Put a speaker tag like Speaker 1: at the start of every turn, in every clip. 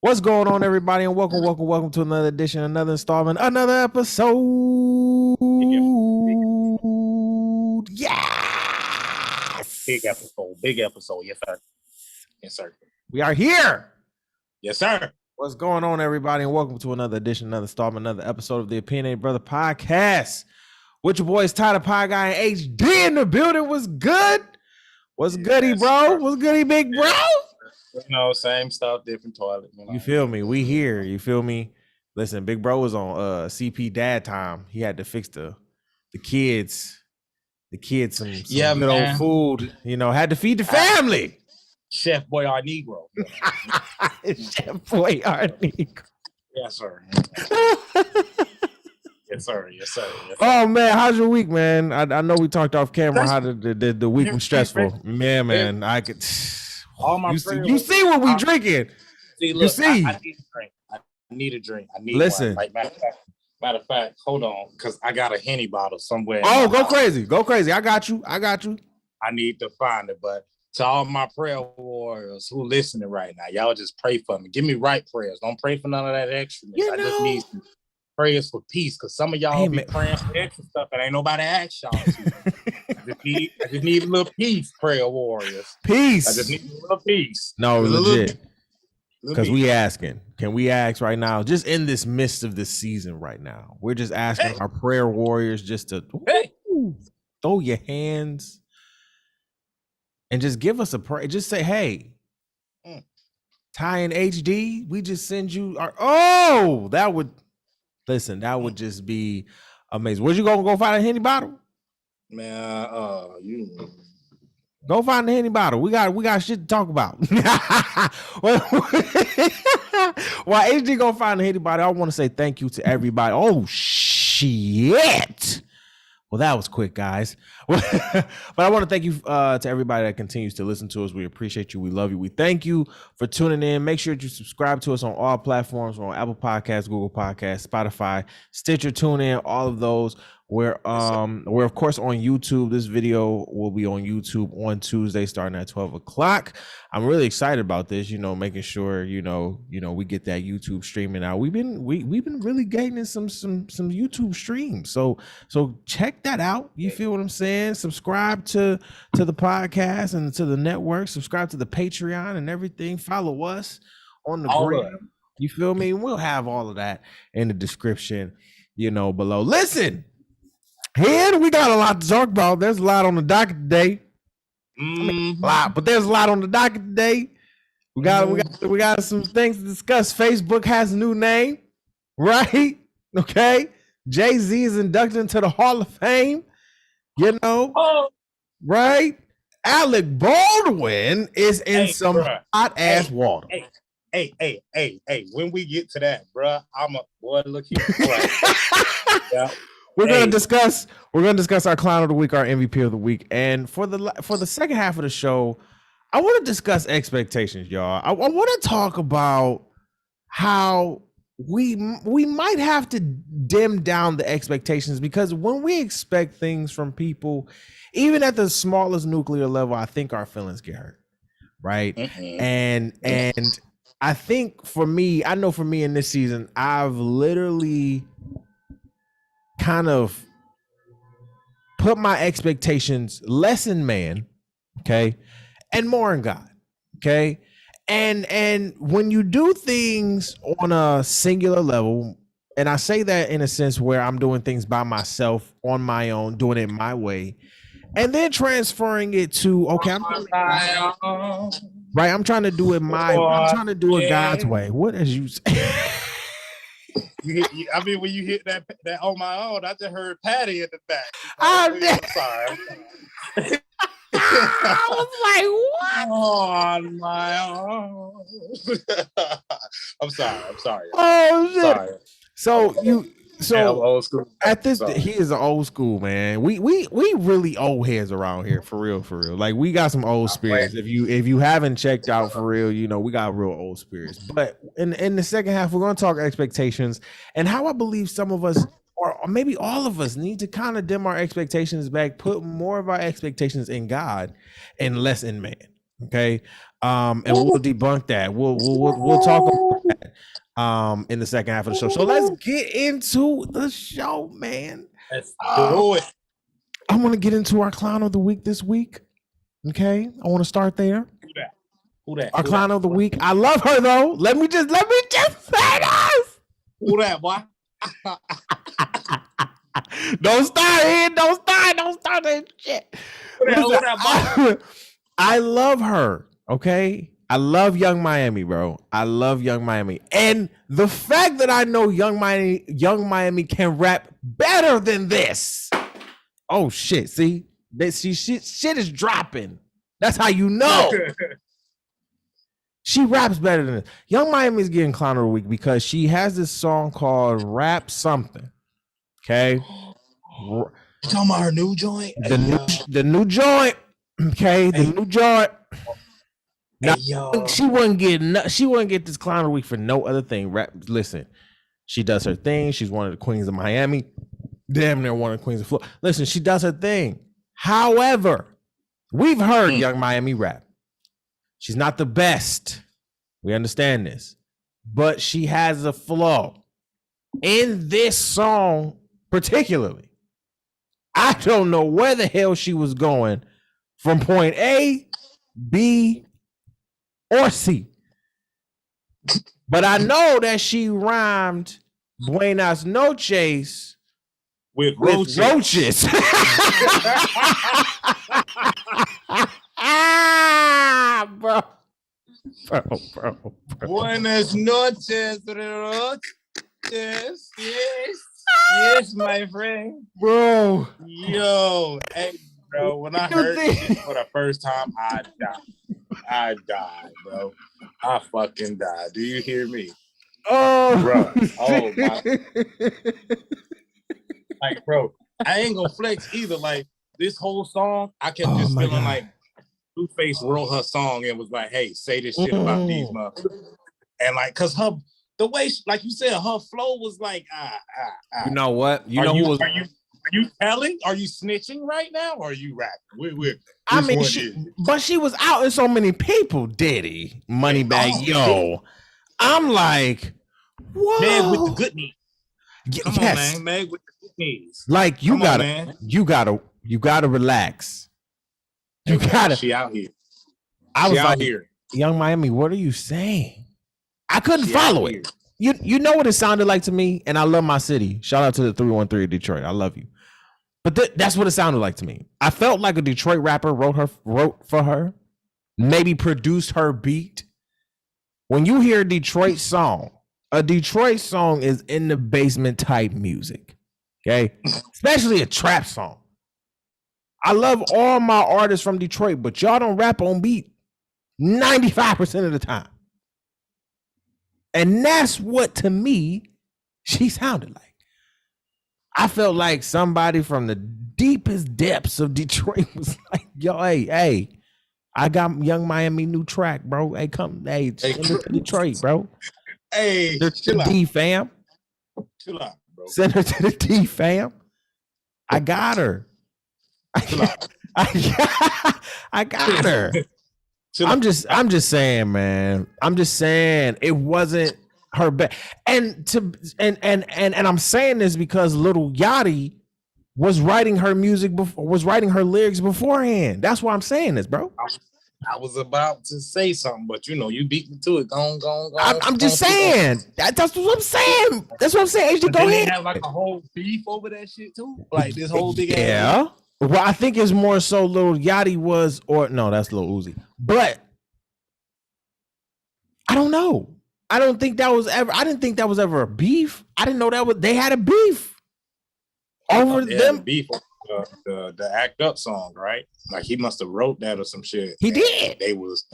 Speaker 1: What's going on, everybody, and welcome to another edition, another installment, another episode. Yes!
Speaker 2: Big episode. Yes, sir.
Speaker 1: We are here.
Speaker 2: Yes, sir.
Speaker 1: What's going on, everybody, and welcome to another edition, another installment, another episode of the Opinionated Brother Podcast. With your boys, Tyler Pie Guy and HD in the building. What's good? What's goody, bro? What's goody, big bro?
Speaker 2: You know, same stuff, different toilet.
Speaker 1: You feel me? We here. You feel me? Listen, big bro was on CP dad time. He had to fix the kids some good old food. You know, had to feed the family.
Speaker 2: Chef Boyardee Negro.
Speaker 1: Chef Boyardee Negro.
Speaker 2: Yes, sir. Yes, sir. Yes, sir.
Speaker 1: Oh man, how's your week, man? I know we talked off camera how the week was stressful. Man, I could.
Speaker 2: All my
Speaker 1: you see what we drinking.
Speaker 2: Look, I need a drink.
Speaker 1: Listen.
Speaker 2: Like, matter of fact, hold on, because I got a Henny bottle somewhere.
Speaker 1: Oh, go crazy. I got you.
Speaker 2: I need to find it, but to all my prayer warriors who listening right now, y'all just pray for me. Give me right prayers. Don't pray for none of that extra. I just need some prayers for peace, because some of y'all be praying for extra stuff and ain't nobody ask y'all to. I just need a little peace, prayer warriors.
Speaker 1: Peace.
Speaker 2: I just need a little peace.
Speaker 1: No, legit. Because we asking. Can we ask right now, just in this midst of this season right now, we're just asking our prayer warriors just to throw your hands and just give us a prayer. Just say, hey, Ty and HD, we just send you our that would just be amazing. Where'd you go find a Henny bottle?
Speaker 2: Man,
Speaker 1: go find the Henny bottle. We got shit to talk about. While HD go find the Henny bottle, I want to say thank you to everybody. Oh shit. Well, that was quick, guys. But I want to thank you to everybody that continues to listen to us. We appreciate you. We love you. We thank you for tuning in. Make sure you subscribe to us on all platforms. We're on Apple Podcasts, Google Podcasts, Spotify, Stitcher, TuneIn, all of those. We're of course on YouTube. This video will be on YouTube on Tuesday starting at 12 o'clock. I'm really excited about this, making sure, we get that YouTube streaming out. We've been really gaining some YouTube streams. So check that out. You feel what I'm saying? Subscribe to the podcast and to the network, subscribe to the Patreon and everything. Follow us on the gram. You feel me? We'll have all of that in the description, below. Listen. Here we got a lot to talk about. There's a lot on the docket today. But there's a lot on the docket today. We got some things to discuss. Facebook has a new name, right? Okay. JayZ is inducted into the Hall of Fame. Right? Alec Baldwin is in some hot ass water.
Speaker 2: Hey, when we get to that, bro, look here. Yeah.
Speaker 1: We're gonna discuss our Clown of the Week, our MVP of the Week, and for the second half of the show, I want to discuss expectations, y'all. I want to talk about how we might have to dim down the expectations, because when we expect things from people, even at the smallest nuclear level, I think our feelings get hurt, right? And I think for me in this season, I've literally kind of put my expectations less in man, okay, and more in God, okay. And when you do things on a singular level, and I say that in a sense where I'm doing things by myself on my own, doing it my way, and then transferring it to I'm trying to do it I'm trying to do it God's way. What as you say?
Speaker 2: When you hit that on my own, I just heard Patty in the back.
Speaker 1: I'm
Speaker 2: sorry.
Speaker 1: I was like, what?
Speaker 2: On my own. I'm sorry.
Speaker 1: Oh shit.
Speaker 2: Sorry.
Speaker 1: So
Speaker 2: old school.
Speaker 1: At this, he is an old school man. We really old heads around here, for real. Like, we got some old spirits. If you haven't checked out for real, we got real old spirits. But in the second half, we're going to talk expectations and how I believe some of us, or maybe all of us, need to kind of dim our expectations back, put more of our expectations in God and less in man. Okay. And we'll debunk that. We'll talk about that in the second half of the show. So let's get into the show, man.
Speaker 2: Let's do it.
Speaker 1: I want to get into our clown of the week this week. Okay. I want to start there.
Speaker 2: Who that?
Speaker 1: Our clown of the week. I love her though. Let me just say this.
Speaker 2: Who that, boy?
Speaker 1: Don't start here. Don't start that shit.
Speaker 2: Who that, boy?
Speaker 1: I love her. Okay. I love Young Miami, bro. I love Young Miami. And the fact that I know Young Miami can rap better than this. Oh shit. See? Shit is dropping. That's how you know. She raps better than this. Young Miami is getting clown of the week because she has this song called Rap Something. Okay.
Speaker 2: You talking about her new joint?
Speaker 1: The new joint. Okay. The new joint. Now, she wouldn't get this clown of the week for no other thing. Rap. Listen, she does her thing. She's one of the queens of Miami. Damn near one of the queens of Florida. Listen, she does her thing. However, we've heard Young Miami rap. She's not the best. We understand this. But she has a flow. In this song, particularly, I don't know where the hell she was going from point A, B, or C. But I know that she rhymed Buenas noches
Speaker 2: with roaches.
Speaker 1: Bro.
Speaker 2: Buenas noches, roaches. Yes, my friend.
Speaker 1: Bro.
Speaker 2: Yo, hey, bro. When I heard this for the first time, I died, bro. I fucking died. Do you hear me?
Speaker 1: Oh,
Speaker 2: bro. Oh, my. Like, bro, I ain't gonna flex either. Like, this whole song, I kept just feeling like Blueface wrote her song and was like, hey, say this shit about these motherfuckers. And like, cause the way, like you said, her flow was like,
Speaker 1: You know what?
Speaker 2: Are you telling? Are you snitching right now? Or are you rapping?
Speaker 1: I mean, she was out in so many people, Diddy, Moneybag, yo. I'm like, whoa.
Speaker 2: Man with the good knees.
Speaker 1: Come on,
Speaker 2: man. Man with the good knees.
Speaker 1: Like, you gotta relax. You gotta.
Speaker 2: She out here.
Speaker 1: I was out here. Young Miami, what are you saying? I couldn't follow it. You know what it sounded like to me, and I love my city. Shout out to the 313 Detroit. I love you. But that's what it sounded like to me. I felt like a Detroit rapper wrote for her, maybe produced her beat. When you hear a Detroit song is in the basement type music. Okay? Especially a trap song. I love all my artists from Detroit, but y'all don't rap on beat 95% of the time. And that's what, to me, she sounded like. I felt like somebody from the deepest depths of Detroit was like, yo, hey, I got Young Miami new track, bro. Hey, send it to Detroit, bro.
Speaker 2: Hey,
Speaker 1: chill out. D, fam.
Speaker 2: Chill out, bro.
Speaker 1: Send her to the D, fam. I got her. I got her. I'm just saying, man. I'm just saying it wasn't her best. And I'm saying this because Lil Yachty was writing her her lyrics beforehand. That's why I'm saying this, bro.
Speaker 2: I was about to say something, but you beat me to it. Go on.
Speaker 1: I'm just saying. That's what I'm saying. That's what I'm saying. HD, go ahead.
Speaker 2: They have like a whole beef over that shit too. Like this whole big
Speaker 1: ass. Well, I think it's more so Lil Yachty was, or no, that's Lil Uzi. But I don't know. I didn't think that was ever a beef. I didn't know they had a beef over them.
Speaker 2: Beef over the Act Up song, right? Like he must have wrote that or some shit.
Speaker 1: He did.
Speaker 2: They was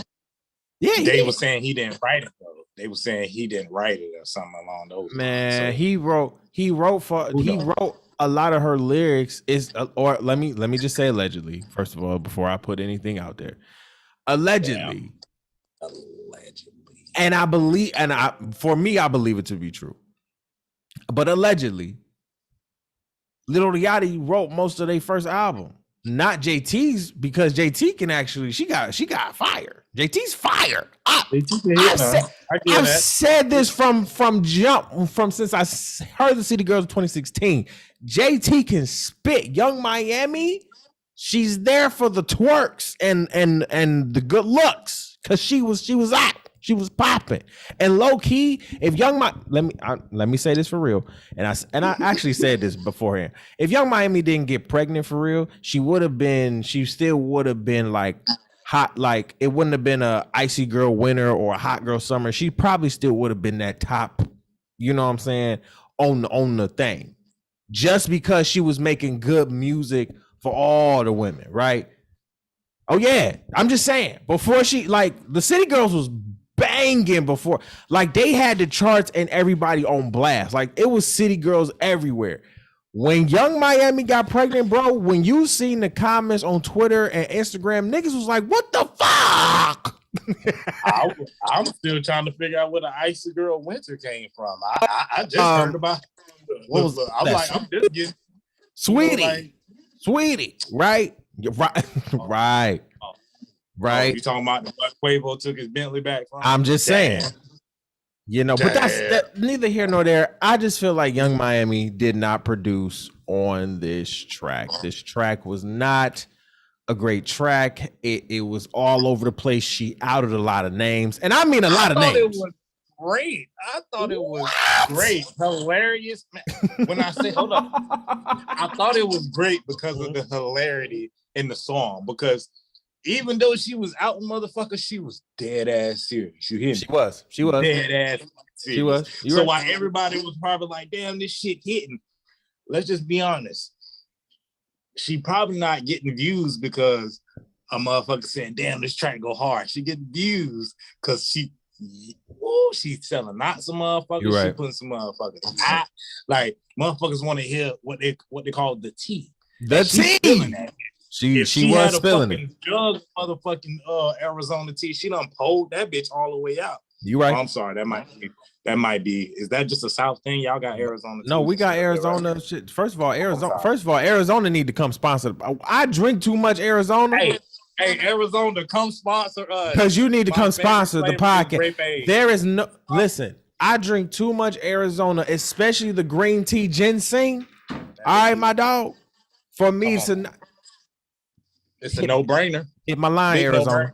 Speaker 2: saying he didn't write it though. They were saying he didn't write it or something along those lines.
Speaker 1: Man, he wrote a lot of her lyrics or let me just say allegedly, first of all, before I put anything out there. Allegedly. And I believe I believe it to be true. But allegedly, Lil Yachty wrote most of their first album. Not JT's, because JT can actually, she got fire. JT's fire. I've said this from since I heard the City Girls of 2016. JT can spit. Young Miami, she's there for the twerks and the good looks, because she was out. She was popping. And low key, if let me say this for real. And I actually said this beforehand. If Young Miami didn't get pregnant for real, she still would have been like hot. Like, it wouldn't have been a icy girl winter or a hot girl summer. She probably still would have been that top, you know what I'm saying, on the thing. Just because she was making good music for all the women, right? Oh yeah. I'm just saying, before she, like, the City Girls was banging before, like, they had the charts and everybody on blast. Like, it was City Girls everywhere. When Young Miami got pregnant, bro, when you seen the comments on Twitter and Instagram, niggas was like, what the fuck?
Speaker 2: I'm still trying to figure out where the Icy Girl winter came from. I just heard about I'm just getting
Speaker 1: Sweetie, right? Right. Right.
Speaker 2: You talking about the Quavo took his Bentley back from?
Speaker 1: I'm just saying. You know, but that's neither here nor there. I just feel like Young Miami did not produce on this track. This track was not a great track. It was all over the place. She outed a lot of names. And I mean a lot of names.
Speaker 2: It was great. I thought it was great. Hilarious. When I say, hold up, I thought it was great because of the hilarity in the song. Because even though she was out, motherfucker, she was dead ass serious. You hear me?
Speaker 1: She was
Speaker 2: dead ass serious.
Speaker 1: She was.
Speaker 2: So while everybody was probably like, damn, this shit hitting, let's just be honest. She probably not getting views because a motherfucker saying, damn, this track go hard. She getting views because she's selling not some motherfuckers. Right. She putting some motherfuckers. Like, motherfuckers want to hear what they call the tea.
Speaker 1: The tea. She was spilling it.
Speaker 2: Jug motherfucking Arizona tea. She done pulled that bitch all the way out.
Speaker 1: You right.
Speaker 2: I'm sorry. That might be. Is that just a South thing? Y'all got Arizona tea?
Speaker 1: No, we got Arizona right? Shit. First of all, Arizona need to come sponsor. I drink too much Arizona.
Speaker 2: Hey, Arizona, come sponsor us.
Speaker 1: Because you need to come sponsor the podcast. There is no listen. I drink too much Arizona, especially the green tea ginseng. All right, my dog. For me,
Speaker 2: it's a no-brainer.
Speaker 1: Hit my line, big Arizona.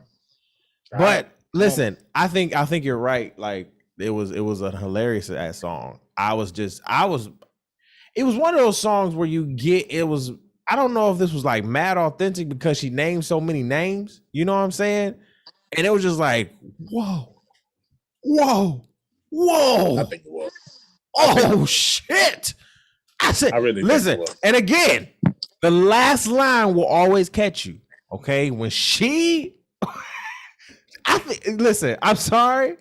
Speaker 1: But listen, I think you're right. Like, it was a hilarious ass song. It was one of those songs where I don't know if this was like mad authentic because she named so many names. You know what I'm saying? And it was just like, whoa. I think it was. Oh shit. I said, listen, and again, the last line will always catch you. Okay. When listen, I'm sorry.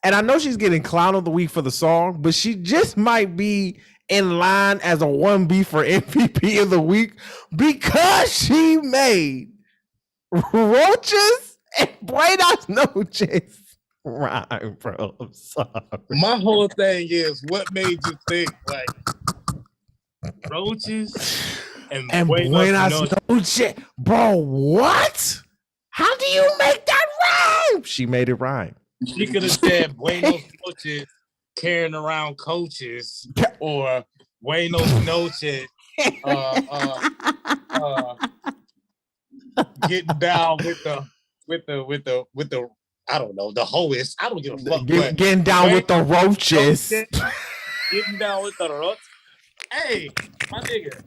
Speaker 1: And I know she's getting Clown of the Week for the song, but she just might be in line as a 1B for MVP of the week because she made roaches and Buenas noches rhyme, bro. I'm sorry.
Speaker 2: My whole thing is, what made you think like roaches and Buenas
Speaker 1: noches? Bro, what? How do you make that rhyme? She made it rhyme.
Speaker 2: She could have said Buenos noches carrying around coaches, or Buenos noches getting down with the I don't know, the hoest. I don't give a fuck.
Speaker 1: Getting down with the roaches.
Speaker 2: Getting down with the roaches. Hey, my nigga,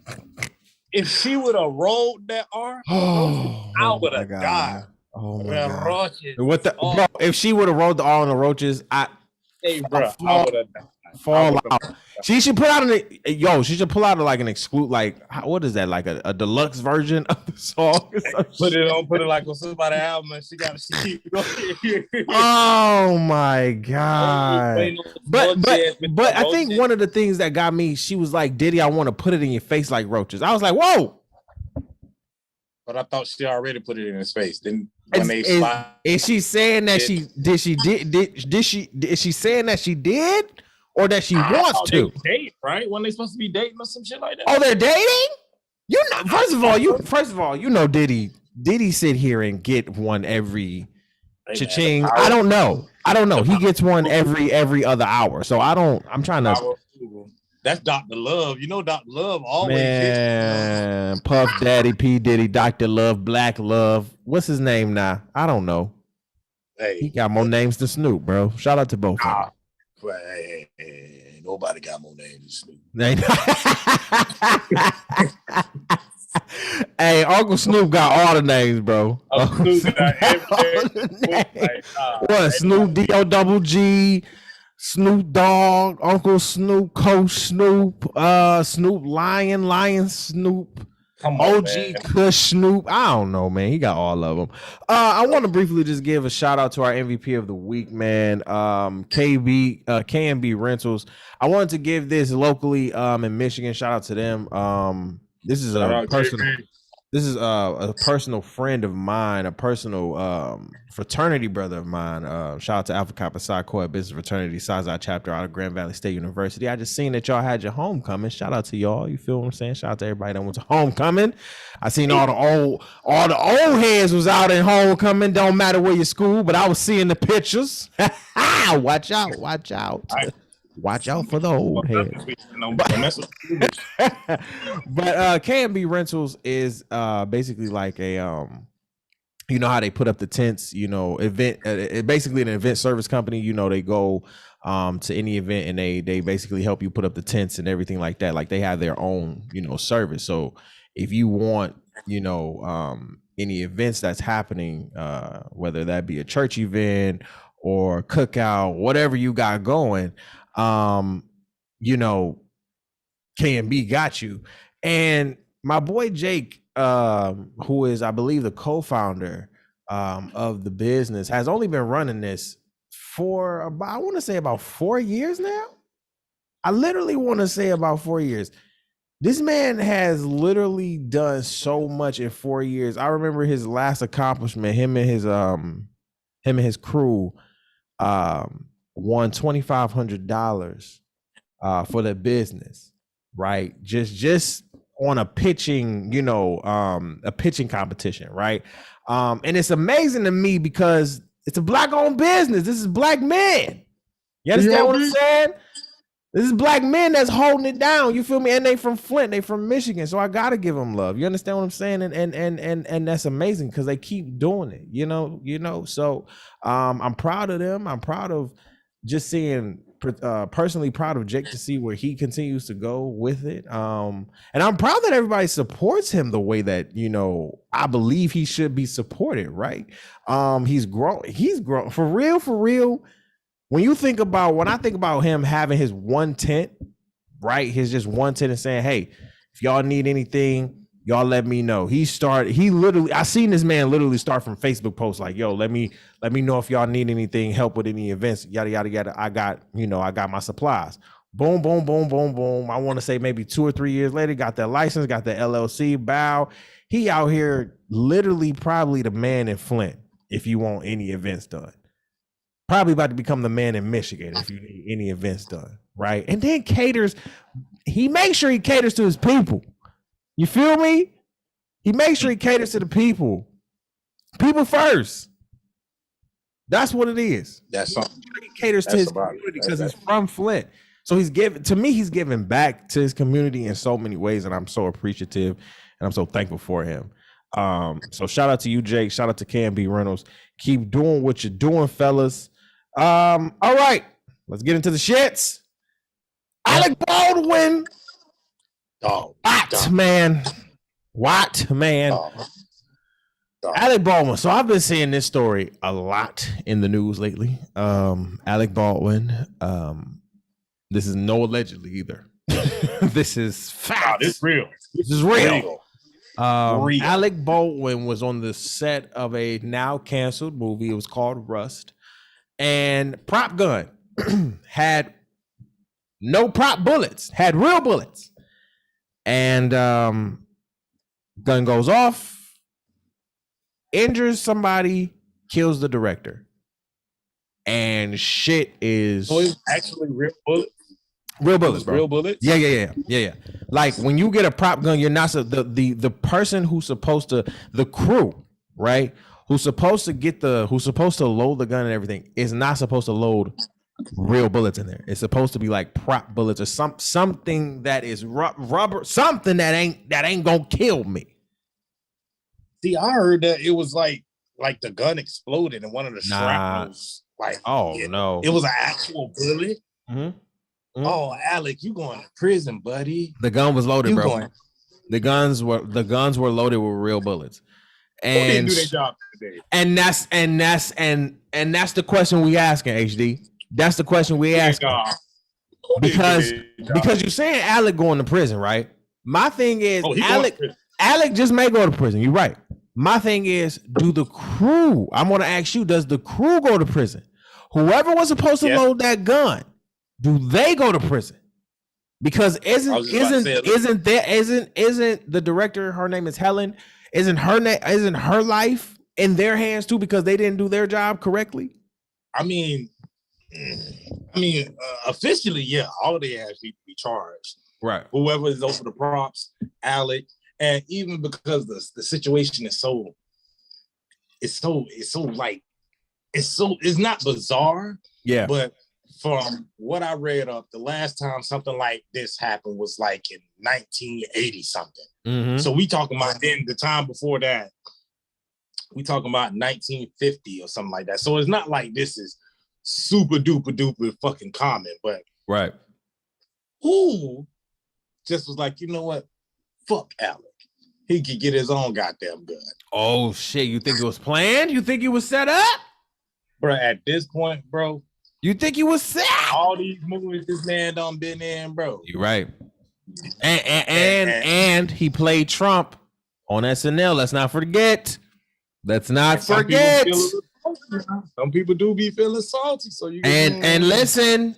Speaker 2: if she would have rolled that R, I would have died.
Speaker 1: Oh my God. Roaches. Bro, if she would have rolled the R on the roaches, I would have fall out. She should put out she should pull out like an exclude, like, what is that, like a deluxe version of the song?
Speaker 2: Put it like on somebody's album, and she got to
Speaker 1: oh my God. But I think one of the things that got me, she was like, Diddy, I want to put it in your face like roaches. I was like, whoa.
Speaker 2: But I thought she already put it in his face. Then
Speaker 1: is she saying that is she saying that she did, or that she wants to
Speaker 2: date, right? When they supposed to be dating or some shit like that.
Speaker 1: Oh, they're dating? You know, first of all, you know, Diddy sit here and get one every cha-ching. I don't know. He gets one every other hour. So I'm trying to.
Speaker 2: That's Dr. Love. You know, Dr. Love always
Speaker 1: Man, Puff Daddy, P. Diddy, Dr. Love, Black Love. What's his name now? I don't know.
Speaker 2: Hey,
Speaker 1: he got more names than Snoop, bro. Shout out to both of them.
Speaker 2: Hey, nobody got more names than Snoop.
Speaker 1: Hey, Uncle Snoop got all the names, bro.
Speaker 2: Snoop got every
Speaker 1: name. What? Snoop D-O-double-G, Snoop Dogg, Uncle Snoop, Coach Snoop, Snoop Lion Snoop, OG Kush Snoop. I don't know, man. He got all of them. I want to briefly just give a shout out to our MVP of the week, man. K&B Rentals. I wanted to give this locally in Michigan. Shout out to them. This is a personal friend of mine, a personal fraternity brother of mine. Shout out to Alpha Kappa Psi Coed Business Fraternity ClownsOfTheWeek chapter out of Grand Valley State University. I just seen that y'all had your homecoming. Shout out to y'all. You feel what I'm saying? Shout out to everybody that went to homecoming. I seen all the old heads was out in homecoming. Don't matter where you school, but I was seeing the pictures. Watch out. Watch out for the old head. But K&B Rentals is basically like a you know how they put up the tents, you know, event basically an event service company. You know, they go to any event and they basically help you put up the tents and everything like that. Like they have their own, you know, service. So if you want, you know, any events that's happening, whether that be a church event or cookout, whatever you got going, you know, K&B got you. And my boy Jake, who is, I believe, the co-founder of the business, has only been running this for about, I want to say about 4 years now. I literally want to say about 4 years. This man has literally done so much in 4 years. I remember his last accomplishment, him and his crew won $2,500 for the business, right? Just on a pitching, you know, a pitching competition, right? And it's amazing to me because it's a black-owned business. This is black men. You understand what I'm saying? This is black men that's holding it down. You feel me? And they from Flint, they from Michigan. So I gotta give them love. You understand what I'm saying? And that's amazing because they keep doing it. You know. So I'm proud of them. I'm proud of just seeing. Personally proud of Jake to see where he continues to go with it. And I'm proud that everybody supports him the way that, you know, I believe he should be supported, right? He's grown for real. When I think about him having his one tent, right? His just one tent and saying, hey, if y'all need anything, y'all let me know. I seen this man literally start from Facebook posts like, yo, let me know if y'all need anything, help with any events, yada, yada, yada. I got my supplies. Boom, boom, boom, boom, boom. I want to say maybe 2 or 3 years later, got that license, got the LLC, bow. He out here literally probably the man in Flint if you want any events done. Probably about to become the man in Michigan if you need any events done, right? And then he makes sure he caters to his people. You feel me? He makes sure he caters to the people. People first. That's what it is.
Speaker 2: That's something.
Speaker 1: He caters to his community because he's from Flint. So he's giving back to his community in so many ways, and I'm so appreciative and I'm so thankful for him. So shout out to you, Jake. Shout out to K&B Rentals. Keep doing what you're doing, fellas. All right, let's get into the shits. Alec Baldwin. What, man? Alec Baldwin. So I've been seeing this story a lot in the news lately. Alec Baldwin. This is no allegedly either. This is fact.
Speaker 2: This is
Speaker 1: real. Alec Baldwin was on the set of a now canceled movie. It was called Rust. And prop gun had no prop bullets, had real bullets. And gun goes off, injures somebody, kills the director. And shit is...
Speaker 2: So it's actually real bullets?
Speaker 1: Real bullets, bro.
Speaker 2: Real bullets?
Speaker 1: Yeah. Like when you get a prop gun, you're not the person who's supposed to, the crew, right? Who's supposed to load the gun and everything is not supposed to load real bullets in there. It's supposed to be like prop bullets or something that is rubber, something that ain't gonna kill me.
Speaker 2: See, I heard that it was like the gun exploded and one of the shrapnels. No, it was an actual bullet. Mm-hmm. Oh, Alec, you going to prison, buddy?
Speaker 1: The gun was loaded, bro. The guns were loaded with real bullets. And
Speaker 2: didn't do their job today.
Speaker 1: And that's the question we asking, HD. That's the question we asking. Because you're saying Alec going to prison, right? My thing is Alec just may go to prison. You're right. My thing is, do the crew? I'm gonna ask you, does the crew go to prison? Whoever was supposed to load that gun, do they go to prison? Because isn't the director, her name is Helen, isn't her life in their hands too because they didn't do their job correctly?
Speaker 2: I mean, officially, yeah, all of they have to be charged.
Speaker 1: Right.
Speaker 2: Whoever is over the props, Alec, and even because the situation is it's not bizarre.
Speaker 1: Yeah.
Speaker 2: But from what I read up, the last time something like this happened was like in 1980 something. Mm-hmm. So we talking about then the time before that, we talking about 1950 or something like that. So it's not like this is super duper fucking common, but
Speaker 1: right.
Speaker 2: Who just was like, you know what? Fuck Alec. He could get his own goddamn gun.
Speaker 1: Oh shit! You think it was planned? You think it was set up?
Speaker 2: Bro, at this point, bro.
Speaker 1: You think it was set?
Speaker 2: All these movies this man done been in, bro.
Speaker 1: You're right. And he played Trump on SNL. Let's not forget.
Speaker 2: Some people do be feeling salty. So you
Speaker 1: and listen,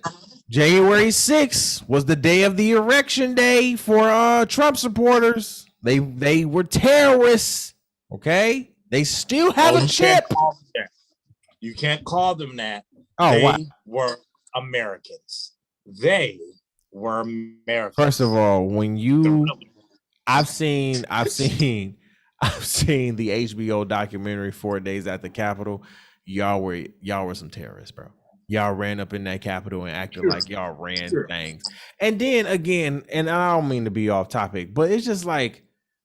Speaker 1: January 6th was the day of the erection day for Trump supporters. They were terrorists. Okay, they still have a chip.
Speaker 2: You can't call them that.
Speaker 1: Oh,
Speaker 2: they were Americans. They were Americans.
Speaker 1: First of all, I've seen the HBO documentary 4 Days at the Capitol. Y'all were some terrorists, bro. Y'all ran up in that Capitol and acted like y'all ran things. And then again, and I don't mean to be off topic, but it's just like,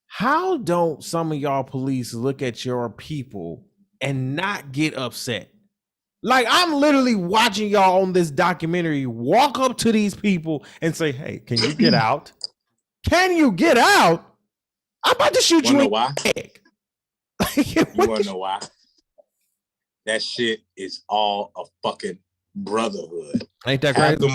Speaker 1: how don't some of y'all police look at your people and not get upset? Like, I'm literally watching y'all on this documentary walk up to these people and say, hey, can you get out? Can you get out? I'm about to shoot you in the leg.
Speaker 2: You want to know why? That shit is all a fucking brotherhood.
Speaker 1: Ain't that crazy?
Speaker 2: The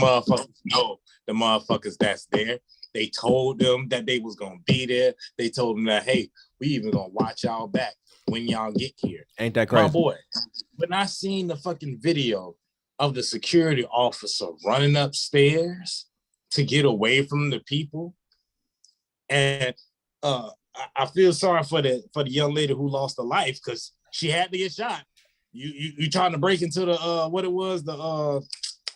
Speaker 2: motherfuckers that's there. They told them that they was gonna be there. They told them that, hey, we even gonna watch y'all back when y'all get here.
Speaker 1: Ain't that crazy?
Speaker 2: My boy, when I seen the fucking video of the security officer running upstairs to get away from the people, and I feel sorry for the young lady who lost her life because she had to get shot. You trying to break into the what it was, the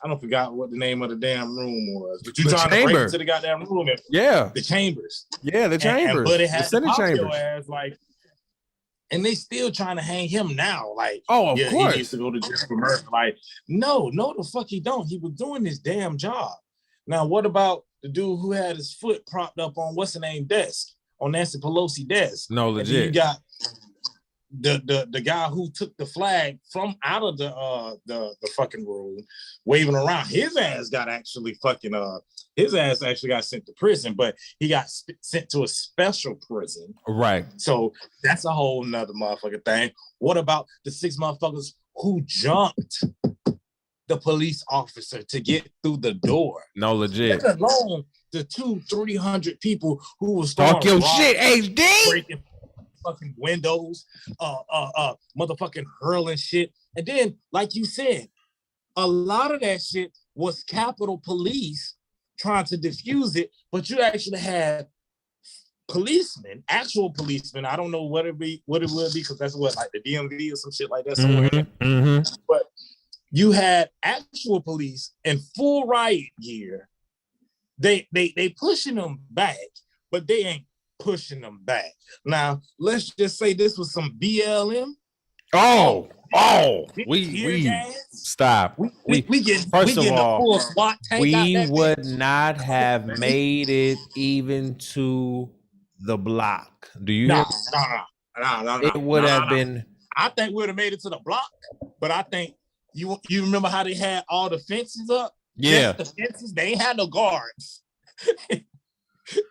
Speaker 2: I don't forgot what the name of the damn room was, but you trying to break into the goddamn room. The chambers.
Speaker 1: Yeah, the chambers.
Speaker 2: But it had
Speaker 1: the Senate chambers.
Speaker 2: Ass, like, and they still trying to hang him now. Like,
Speaker 1: of course.
Speaker 2: He needs to go to jail for murder. Like, no, the fuck he don't. He was doing his damn job. Now, what about the dude who had his foot propped up on what's the name desk, on Nancy Pelosi desk?
Speaker 1: No, legit.
Speaker 2: You got the guy who took the flag from out of the fucking room, waving around. His ass actually got sent to prison, but he got sent to a special prison.
Speaker 1: Right.
Speaker 2: So that's a whole nother motherfucking thing. What about the 6 motherfuckers who jumped the police officer to get through the door?
Speaker 1: No, legit.
Speaker 2: Let alone the 200-300 people who was
Speaker 1: talk your shit, HD.
Speaker 2: Breaking fucking windows, motherfucking hurling shit. And then, like you said, a lot of that shit was Capitol Police trying to diffuse it, but you actually had policemen, actual policemen. I don't know what it will be, because that's what, like the DMV or some shit like that somewhere. But you had actual police in full riot gear they pushing them back, but they ain't pushing them back. Now, let's just say this was some BLM.
Speaker 1: We stop. We
Speaker 2: get
Speaker 1: first of all, we would
Speaker 2: bitch.
Speaker 1: not have made it even to the block. Do you hear?
Speaker 2: No.
Speaker 1: It would have been.
Speaker 2: I think we would have made it to the block, but I think you remember how they had all the fences up?
Speaker 1: Yeah,
Speaker 2: just the fences. They ain't had no guards.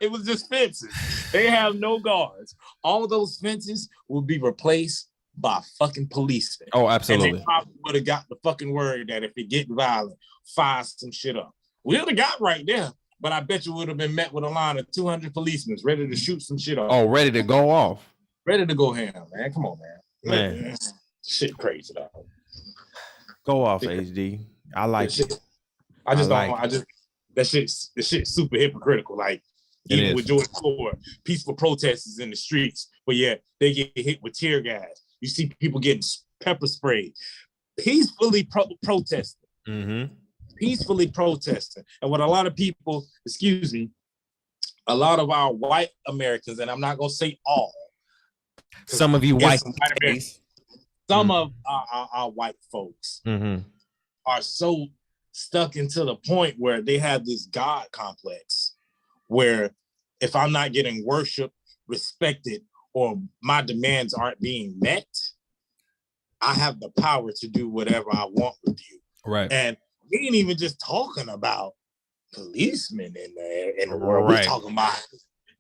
Speaker 2: It was just fences. They have no guards. All those fences will be replaced by fucking policemen.
Speaker 1: Oh, absolutely.
Speaker 2: And they probably would have got the fucking word that if it get violent, fire some shit up. We would have got right there, but I bet you would have been met with a line of 200 policemen ready to shoot some shit off.
Speaker 1: Oh, ready to go off.
Speaker 2: Ready to go ham, man. Come on, man. Shit crazy, dog.
Speaker 1: Go off, HD. I like it.
Speaker 2: That shit's super hypocritical. Like, even with George Floyd, peaceful protesters in the streets, but yeah, they get hit with tear gas. You see people getting pepper sprayed, peacefully protesting.
Speaker 1: Mm-hmm.
Speaker 2: Peacefully protesting. And what a lot of people, a lot of our white Americans, and I'm not gonna say all,
Speaker 1: some of you white
Speaker 2: Americans, some of our white folks are so stuck into the point where they have this God complex, where if I'm not getting worshiped, respected, or my demands aren't being met, I have the power to do whatever I want with you.
Speaker 1: Right.
Speaker 2: And we ain't even just talking about policemen in the world. We're talking about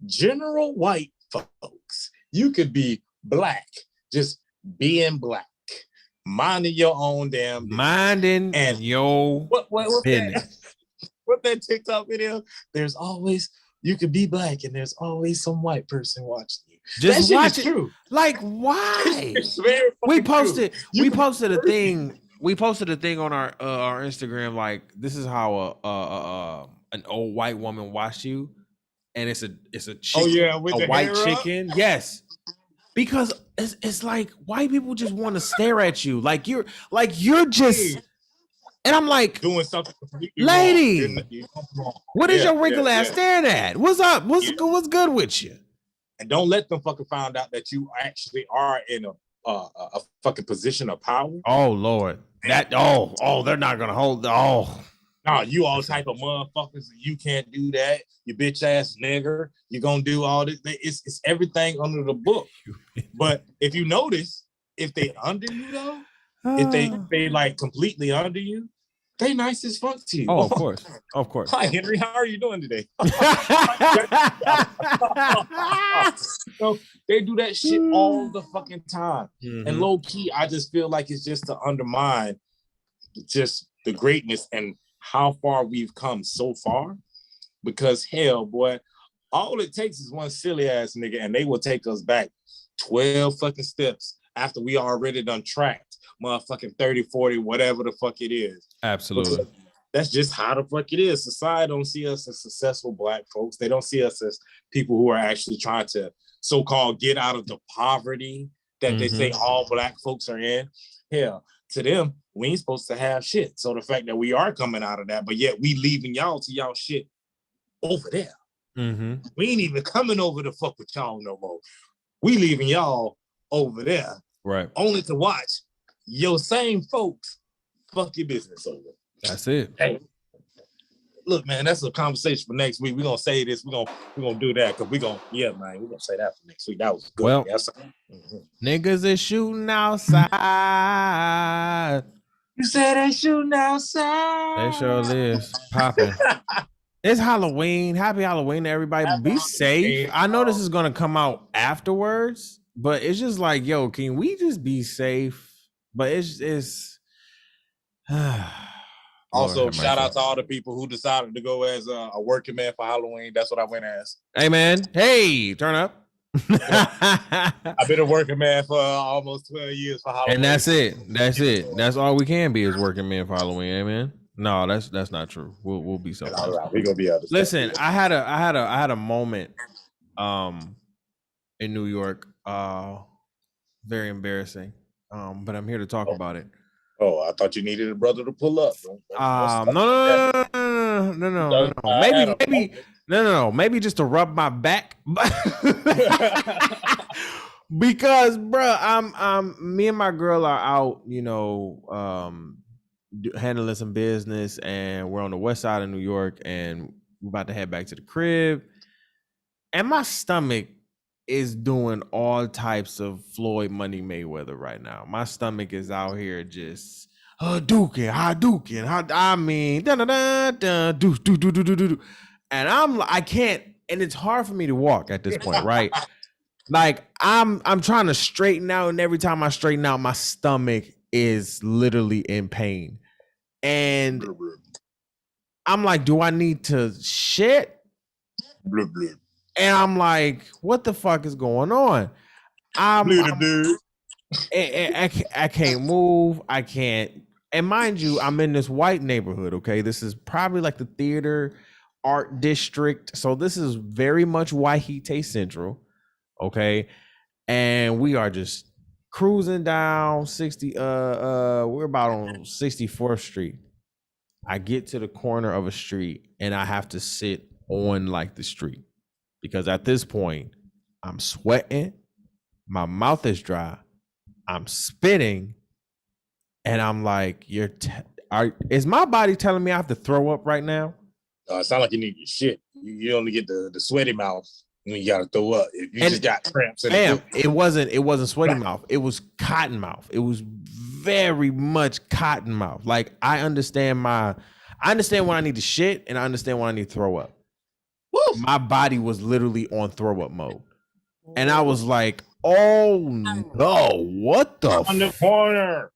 Speaker 2: general white folks. You could be black, just being black, minding your own damn business.
Speaker 1: Minding and your business.
Speaker 2: What that TikTok video? There's always, you could be black and there's always some white person watching you.
Speaker 1: Just watch it. True. Like, why? We posted a thing. We posted a thing on our Instagram. Like, this is how an old white woman watched you, and it's a chicken, a white chicken. Up? Yes, because it's like white people just want to stare at you, like you're just. And I'm like,
Speaker 2: doing something,
Speaker 1: lady, what is your wrinkle ass staring at? What's up? What's good with you?
Speaker 2: And don't let them fucking find out that you actually are in a fucking position of power.
Speaker 1: Oh Lord, they're not gonna hold.
Speaker 2: Nah, you all type of motherfuckers. You can't do that. You bitch ass nigger. You gonna do all this. It's everything under the book. But if you notice, if they under you though, if they like completely under you, they nice as fuck to you.
Speaker 1: Oh, of course.
Speaker 2: Hi, Henry. How are you doing today? So they do that shit all the fucking time. Mm-hmm. And low key, I just feel like it's just to undermine just the greatness and how far we've come so far. Because hell, boy, all it takes is one silly ass nigga, and they will take us back 12 fucking steps after we already done tracked motherfucking 30, 40, whatever the fuck it is.
Speaker 1: Absolutely.
Speaker 2: Because that's just how the fuck it is. Society don't see us as successful black folks. They don't see us as people who are actually trying to so-called get out of the poverty that they say all black folks are in. Hell, to them, we ain't supposed to have shit. So the fact that we are coming out of that, but yet we leaving y'all to y'all shit over there.
Speaker 1: Mm-hmm.
Speaker 2: We ain't even coming over to fuck with y'all no more. We leaving y'all over there.
Speaker 1: Right.
Speaker 2: Only to watch your same folks fuck your business over.
Speaker 1: That's it.
Speaker 2: Hey, look, man, that's a conversation for next week. We're gonna say this. We're gonna do that because we're gonna say that for next week. That was good.
Speaker 1: Well, niggas is shooting outside.
Speaker 2: You said they shooting outside.
Speaker 1: They sure is popping. It's Halloween. Happy Halloween to everybody. Be safe. I know this is gonna come out afterwards, but it's just like, yo, can we just be safe? But it's
Speaker 2: also, shout out to all the people who decided to go as a working man for Halloween. That's what I went as.
Speaker 1: Hey, man. Hey, turn up.
Speaker 2: I've been a working man for almost 12 years for Halloween.
Speaker 1: And that's it. That's all we can be is working men for Halloween. Amen. No, that's not true. We'll be something.
Speaker 2: All right, we're gonna be able to.
Speaker 1: Listen, I had a moment in New York. Very embarrassing. But I'm here to talk about it.
Speaker 2: Oh, I thought you needed a brother to pull up.
Speaker 1: No. Maybe just to rub my back. Because, bro, me and my girl are out, handling some business, and we're on the west side of New York, and we're about to head back to the crib. And my stomach is doing all types of Floyd Money Mayweather right now. My stomach is out here just Hadouken, I mean, do. And I can't, and it's hard for me to walk at this point, right? Like I'm trying to straighten out, and every time I straighten out, my stomach is literally in pain. And I'm like, do I need to shit? And I'm like, what the fuck is going on? I can't move. I can't. And mind you, I'm in this white neighborhood, okay? This is probably like the theater art district. So this is very much Waihite Central, okay? And we are just cruising down 60, we're about on 64th Street. I get to the corner of a street and I have to sit on like the street. Because at this point, I'm sweating, my mouth is dry, I'm spitting, and I'm like, is my body telling me I have to throw up right now?
Speaker 2: It sounds like you need your shit. You only get the sweaty mouth when you gotta throw up. If you just got cramps.
Speaker 1: It wasn't sweaty mouth. It was cotton mouth. It was very much cotton mouth. Like I understand when I need to shit, and I understand when I need to throw up. Woo! My body was literally on throw up mode. And I was like, oh no, what the
Speaker 2: on the corner.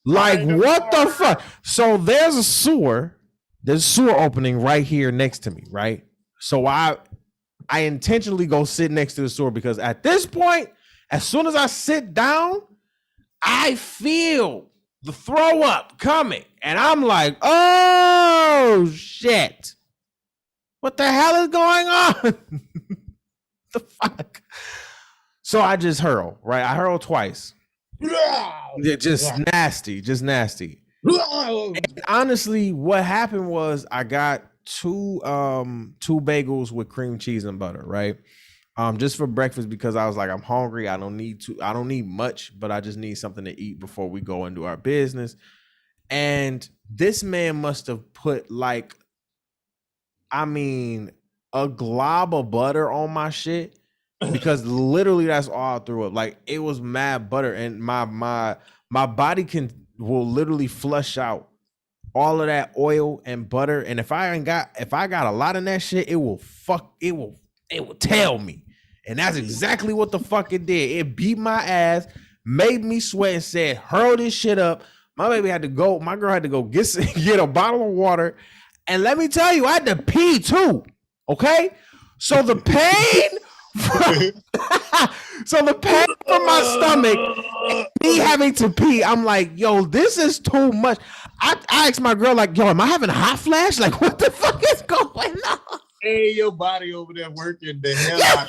Speaker 1: Like what the fuck? So there's a sewer opening right here next to me, right? So I intentionally go sit next to the sewer because at this point, as soon as I sit down, I feel the throw up coming. And I'm like, oh shit. What the hell is going on? The fuck? So I just hurl, right? I hurl twice. Just nasty. And honestly, what happened was I got two bagels with cream cheese and butter, right? Just for breakfast because I was like, I'm hungry. I don't need much, but I just need something to eat before we go into our business. And this man must have put like, a glob of butter on my shit because literally that's all I threw up. Like it was mad butter, and my body will literally flush out all of that oil and butter. And if I got a lot of that shit, it will tell me. And that's exactly what the fuck it did. It beat my ass, made me sweat, and said, hurl this shit up. My girl had to go get a bottle of water. And let me tell you, I had to pee too. Okay? So the pain from my stomach, me having to pee, I'm like, yo, this is too much. I asked my girl, like, yo, am I having a hot flash? Like, what the fuck is going on?
Speaker 2: Hey, your body over there working the hell out.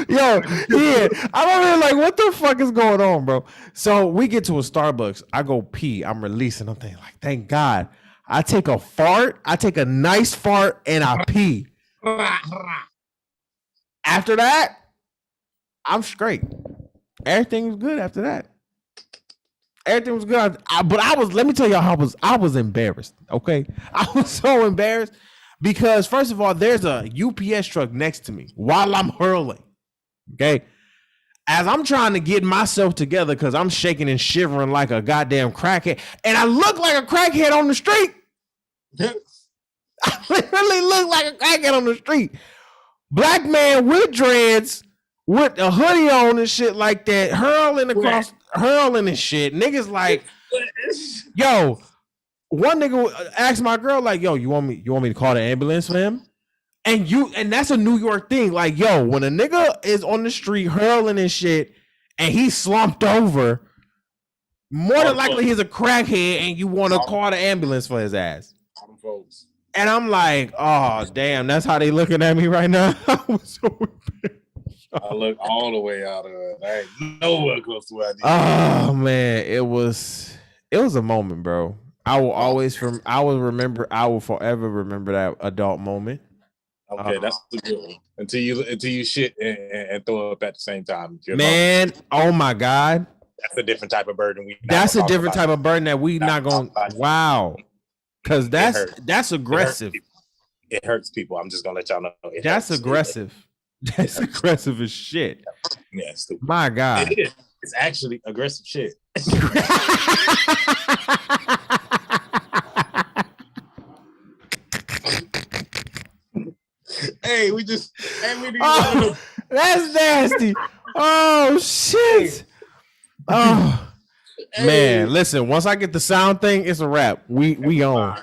Speaker 1: Yo, yeah. I'm over there like, what the fuck is going on, bro? So we get to a Starbucks. I go pee. I'm releasing. I'm thinking, like, thank God. I take a fart. I take a nice fart and I pee. After that, I'm straight. Everything was good after that. Everything was good. Let me tell y'all I was embarrassed. Okay. I was so embarrassed because first of all, there's a UPS truck next to me while I'm hurling. Okay. As I'm trying to get myself together because I'm shaking and shivering like a goddamn crackhead. And I look like a crackhead on the street. I literally look like a crackhead on the street. Black man with dreads, with a hoodie on and shit like that, hurling and shit. Niggas like, yo, one nigga asked my girl, like, yo, you want me to call the ambulance for him? And that's a New York thing. Like, yo, when a nigga is on the street hurling and shit and he's slumped over, more than likely he's a crackhead and you want to call the ambulance for his ass. And I'm like, oh, damn, that's how they looking at me right now. I was so
Speaker 2: I look all the way out of it. I ain't nowhere close to where I did.
Speaker 1: Oh, man, it was a moment, bro. I will forever remember that adult moment.
Speaker 2: Okay, that's the good one. Until you shit and throw up at the same time.
Speaker 1: Man, oh my God.
Speaker 2: That's a different type of burden.
Speaker 1: That's a different type of burden that we not going to. Wow. Because that's aggressive.
Speaker 2: It hurts people. I'm just going to let y'all know.
Speaker 1: That's aggressive. That's aggressive as shit.
Speaker 2: Yeah, stupid.
Speaker 1: My God.
Speaker 2: It is. It's actually aggressive shit. Hey,
Speaker 1: that's nasty. Oh shit. Oh man, listen. Once I get the sound thing, it's a wrap. We on.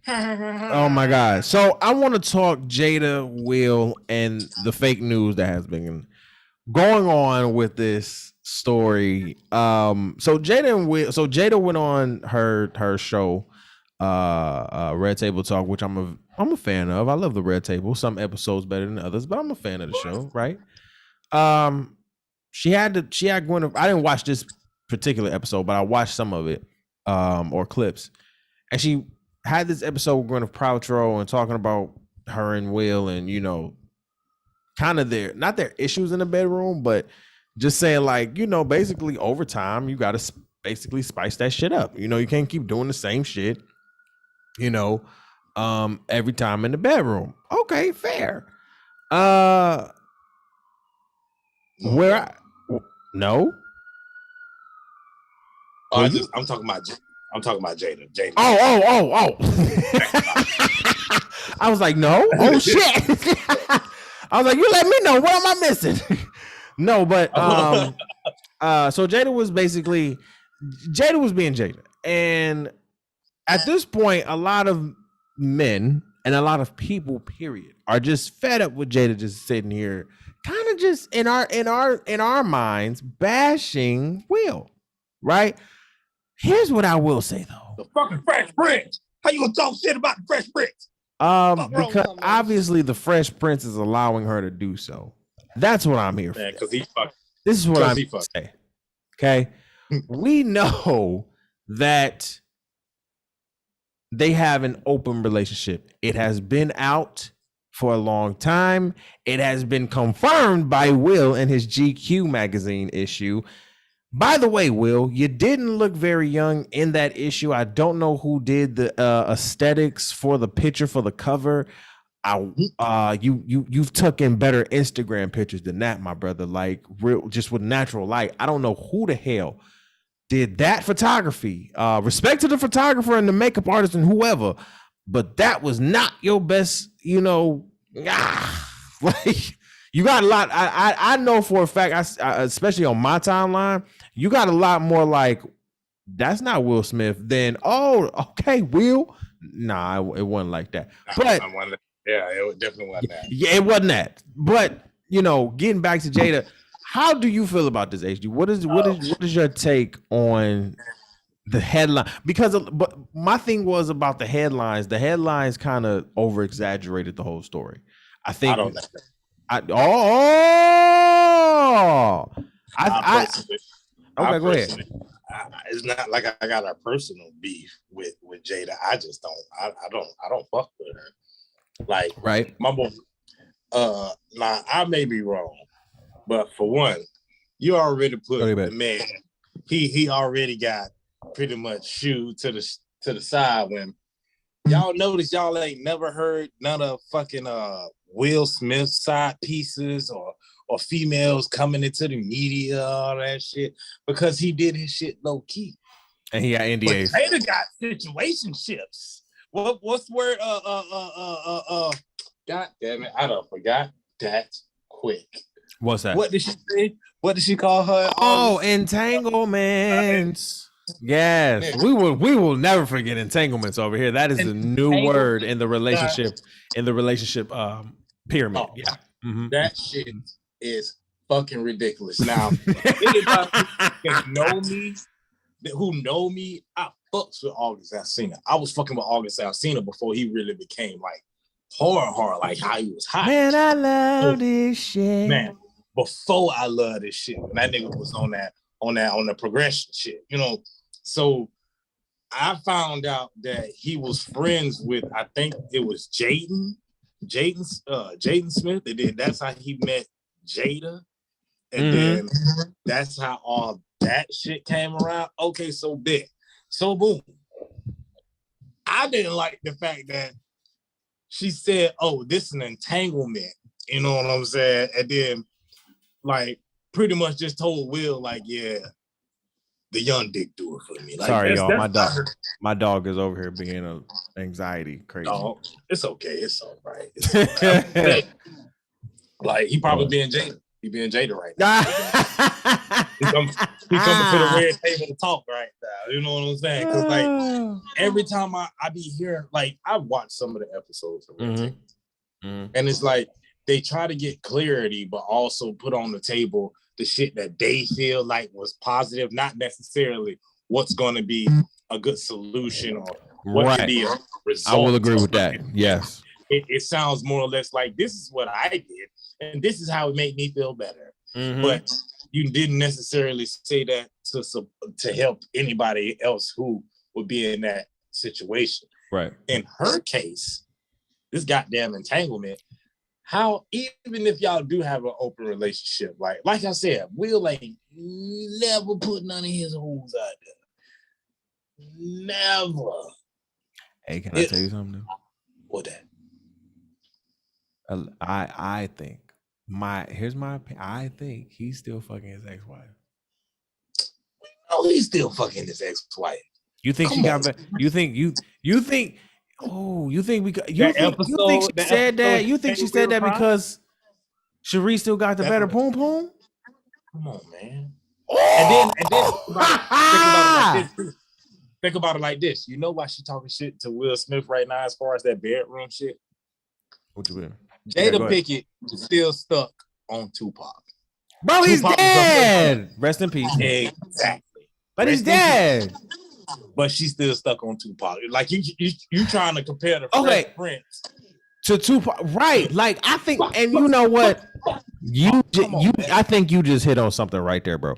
Speaker 1: Oh my God. So I want to talk Jada Will and the fake news that has been going on with this story. So Jada went on her show, Red Table Talk, which I'm a fan of. I love the Red Table. Some episodes better than others, but I'm a fan of the show, right? She had Gwyneth. I didn't watch this particular episode, but I watched some of it, or clips, and she had this episode with Gwyneth Paltrow and talking about her and Will, and kind of not their issues in the bedroom, but just saying like, basically over time you got to basically spice that shit up. You can't keep doing the same shit, every time in the bedroom. Okay, fair. No.
Speaker 2: I'm talking about Jada.
Speaker 1: Oh. I was like, no. Oh shit. I was like, you let me know. What am I missing? No, but so Jada was being Jada. And at this point, a lot of men and a lot of people, period, are just fed up with Jada just sitting here, kind of just in our minds, bashing Will. Right? Here's what I will say though.
Speaker 2: The fucking Fresh Prince. How you gonna talk shit about the Fresh Prince?
Speaker 1: Because obviously the Fresh Prince is allowing her to do so. That's what I'm here for.
Speaker 2: Because he fucked.
Speaker 1: This is what I'm saying. Okay. We know that they have an open relationship. It has been out for a long time. It has been confirmed by Will in his GQ magazine issue. By the way, Will, you didn't look very young in that issue. I don't know who did the aesthetics for the picture for the cover. You've taken better Instagram pictures than that, my brother. Like real, just with natural light. I don't know who the hell did that photography. Respect to the photographer and the makeup artist and whoever, but that was not your best. Like. You got a lot. I know for a fact, especially on my timeline, you got a lot more like, that's not Will Smith than, oh, okay, Will. Nah, it wasn't like that. But
Speaker 2: it definitely wasn't that.
Speaker 1: Yeah, it wasn't that. But getting back to Jada, how do you feel about this, HD? What is your take on the headline? But my thing was about the headlines. The headlines kind of over exaggerated the whole story. I think.
Speaker 2: I don't know.
Speaker 1: Okay, go ahead.
Speaker 2: It's not like I got a personal beef with Jada. I just don't. I don't fuck with her. Like,
Speaker 1: right,
Speaker 2: my boy. Now I may be wrong, but for one, you already put the man. He already got pretty much shooed to the side when y'all notice y'all ain't never heard none of fucking Will Smith side pieces or females coming into the media, all that shit, because he did his shit low key.
Speaker 1: And he got NDAs.
Speaker 2: But Jada got situationships. What's the word? God damn it, I done forgot that quick.
Speaker 1: What's that?
Speaker 2: What did she say? What did she call her?
Speaker 1: Oh, entanglements. Yes, we will never forget entanglements over here. That is a new word in the relationship pyramid. Yeah,
Speaker 2: that shit is fucking ridiculous. Now, anybody who know me, I fucks with August Alsina. I was fucking with August Alsina before he really became like horror, like how he was hot.
Speaker 1: Man, I love this shit.
Speaker 2: Man, before I love this shit, when that nigga was on the progression shit, So I found out that he was friends with, I think it was Jaden Smith, and then that's how he met Jada, and then that's how all that shit came around. Okay, so boom. I didn't like the fact that she said, "Oh, this is an entanglement." You know what I'm saying? And then, like, pretty much just told Will, like, "Yeah, the young dick do it for me." Like,
Speaker 1: sorry, y'all. My dog is over here being an anxiety crazy.
Speaker 2: No, it's okay. It's all right. It's okay. Like, he probably being Jada. He being Jada right now. he coming to the red table to talk right now. You know what I'm saying? Because like every time I be hearing, like, I watched some of the episodes of Red Table, and it's like they try to get clarity, but also put on the table the shit that they feel like was positive, not necessarily what's going to be a good solution or what could be a result.
Speaker 1: I will agree with that. Yes.
Speaker 2: It sounds more or less like, this is what I did, and this is how it made me feel better. But you didn't necessarily say that to help anybody else who would be in that situation.
Speaker 1: Right.
Speaker 2: In her case, this goddamn entanglement, how even if y'all do have an open relationship, like I said, Will ain't never put none of his hoes out there. Never.
Speaker 1: Hey, can I tell you something?
Speaker 2: What that?
Speaker 1: I think here's my opinion. I think he's still fucking his ex-wife.
Speaker 2: Oh, he's still fucking his ex-wife.
Speaker 1: You think she got back? You think Oh, you think she said that? You think she said that because Sharice still got the better poom poom?
Speaker 2: Come on, man. Oh! And then think about it like this. You know why she talking shit to Will Smith right now as far as that bedroom shit?
Speaker 1: What you mean?
Speaker 2: Jada Pinkett is still stuck on Tupac.
Speaker 1: Bro, he's dead. Rest in peace.
Speaker 2: Exactly.
Speaker 1: But he's dead.
Speaker 2: But she's still stuck on Tupac. Like you trying to compare the Fresh Prince
Speaker 1: to Tupac, right? Like I think, and you know what? I think you just hit on something right there, bro.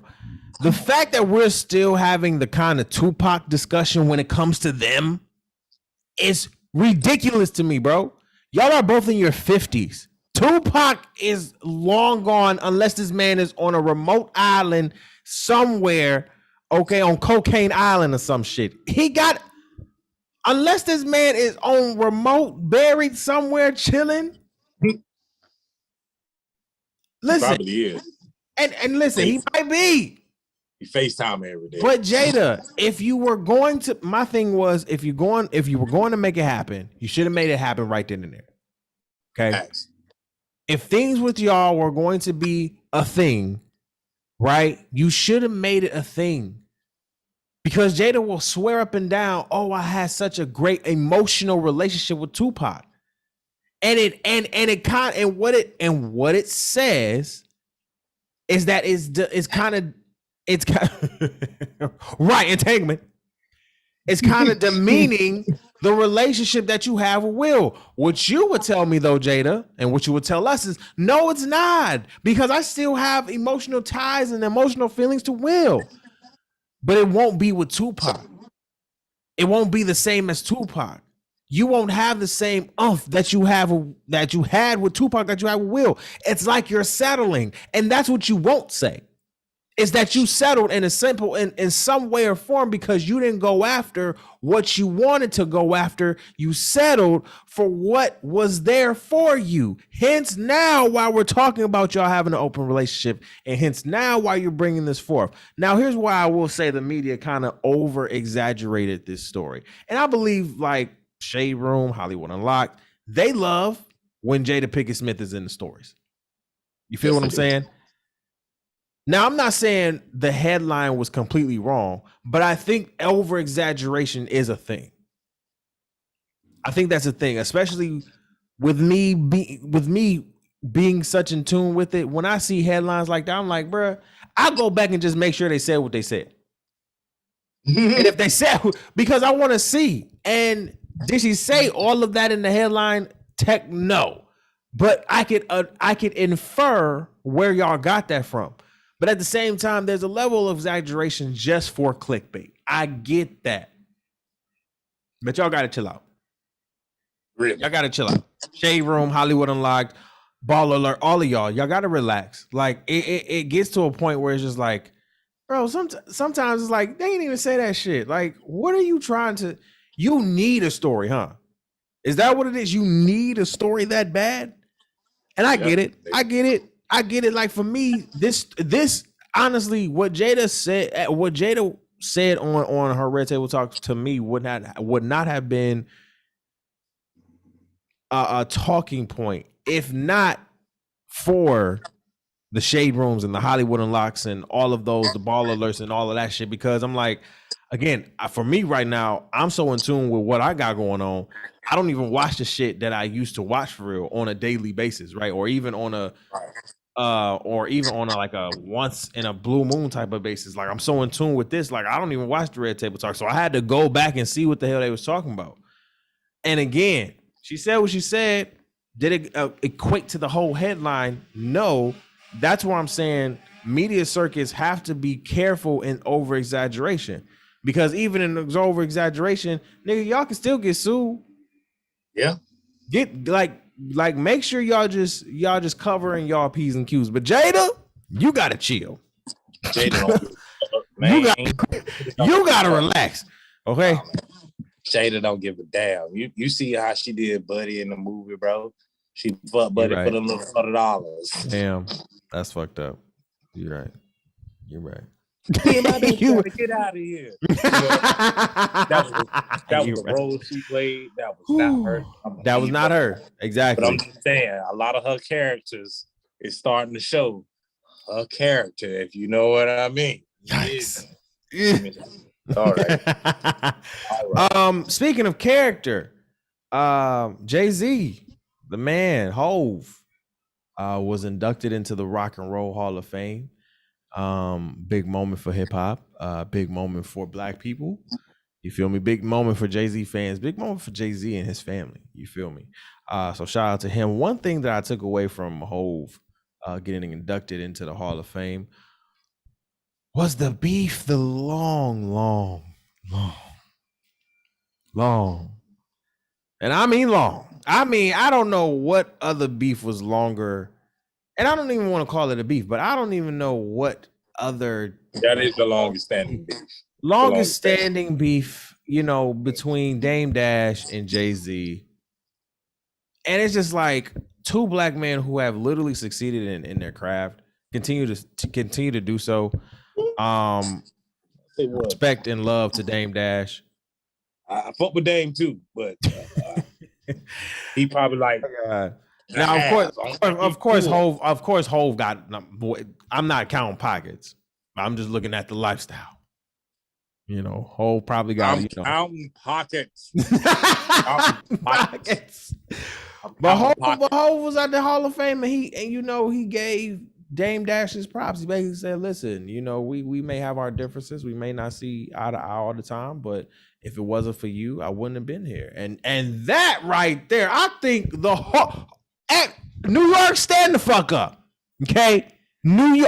Speaker 1: The fact that we're still having the kind of Tupac discussion when it comes to them is ridiculous to me, bro. Y'all are both in your 50s. Tupac is long gone unless this man is on a remote island somewhere, okay, on Cocaine Island or some shit. Unless this man is on remote, buried somewhere, chilling. Listen, he
Speaker 2: probably is.
Speaker 1: And listen, he might be.
Speaker 2: He FaceTime every day.
Speaker 1: But Jada, if you were going to, my thing was, if you were going to make it happen, you should have made it happen right then and there. Okay.
Speaker 2: Thanks.
Speaker 1: If things with y'all were going to be a thing, right? You should have made it a thing. Because Jada will swear up and down, "Oh, I had such a great emotional relationship with Tupac," and what it says is that it's kind of right entanglement. It's kind of demeaning the relationship that you have with Will. What you would tell me though, Jada, and what you would tell us is, no, it's not, because I still have emotional ties and emotional feelings to Will. But it won't be with Tupac. It won't be the same as Tupac. You won't have the same oomph that you had with Tupac that you had with Will. It's like you're settling, and that's what you won't say. Is that you settled in some way or form because you didn't go after what you wanted to go after. You settled for what was there for you. Hence now why we're talking about y'all having an open relationship, and hence now why you're bringing this forth. Now, here's why I will say the media kind of over exaggerated this story. And I believe like Shade Room, Hollywood Unlocked, they love when Jada Pinkett Smith is in the stories. You feel what I'm saying? Now, I'm not saying the headline was completely wrong, but I think over exaggeration is a thing. I think that's a thing, especially with me being such in tune with it. When I see headlines like that, I'm like, bruh, I'll go back and just make sure they said what they said. And if they said, because I want to see, and did she say all of that in the headline? No, but I could infer where y'all got that from. But at the same time, there's a level of exaggeration just for clickbait. I get that. But y'all gotta chill out.
Speaker 2: Really?
Speaker 1: Y'all gotta chill out. Shade Room, Hollywood Unlocked, Ball Alert, all of y'all gotta relax. Like it gets to a point where it's just like, bro, sometimes it's like they ain't even say that shit. Like, what are you trying to? You need a story, huh? Is that what it is? You need a story that bad? And I get it. I get it. I get it. Like for me, this honestly, what Jada said on her Red Table Talk to me would not have been a talking point if not for the shade rooms and the Hollywood Unlocks and all of those, the Ball Alerts and all of that shit. Because I'm like, again, for me right now, I'm so in tune with what I got going on. I don't even watch the shit that I used to watch for real on a daily basis, right? Or even on a like a once in a blue moon type of basis. Like I'm so in tune with this, like I don't even watch the Red Table Talk. So I had to go back and see what the hell they was talking about. And again, she said what she said. Did it equate to the whole headline? No. That's why I'm saying media circuits have to be careful in over exaggeration, because even in over exaggeration, nigga, y'all can still get sued.
Speaker 2: Yeah.
Speaker 1: Get like make sure y'all just covering y'all P's and Q's. But Jada, you gotta chill.
Speaker 2: Jada,
Speaker 1: you gotta relax. Okay.
Speaker 2: Jada don't give a damn. You see how she did Buddy in the movie, bro. She fucked Buddy for the little $100.
Speaker 1: Damn, that's fucked up. You're right.
Speaker 2: Get out of here. That was the role she played. That was not her.
Speaker 1: That was not her. Exactly.
Speaker 2: But I'm just saying, a lot of her characters is starting to show her character, if you know what I mean.
Speaker 1: Yikes.
Speaker 2: All right.
Speaker 1: Speaking of character, JayZ, the man, Hove, was inducted into the Rock and Roll Hall of Fame. Big moment for hip hop, big moment for Black people. You feel me? Big moment for JayZ fans, big moment for JayZ and his family. You feel me? So shout out to him. One thing that I took away from Hove getting inducted into the Hall of Fame was the beef, the long. And I mean long. I mean, I don't know what other beef was longer. And I don't even want to call it a beef, but I don't even know what other.
Speaker 2: That is the longest standing beef.
Speaker 1: Longest standing beef, you know, between Dame Dash and JayZ. And it's just like two Black men who have literally succeeded in their craft continue to do so. Respect and love to Dame Dash.
Speaker 2: I fuck with Dame too, but he probably like.
Speaker 1: Now, of course, Hove got. I'm not counting pockets. I'm just looking at the lifestyle. You know, Hove probably got.
Speaker 2: Counting pockets.
Speaker 1: Pockets. But Hove was at the Hall of Fame, and he gave Dame Dash his props. He basically said, "Listen, you know, we may have our differences, we may not see eye to eye all the time, but if it wasn't for you, I wouldn't have been here." And that right there, I think New York, stand the fuck up, okay?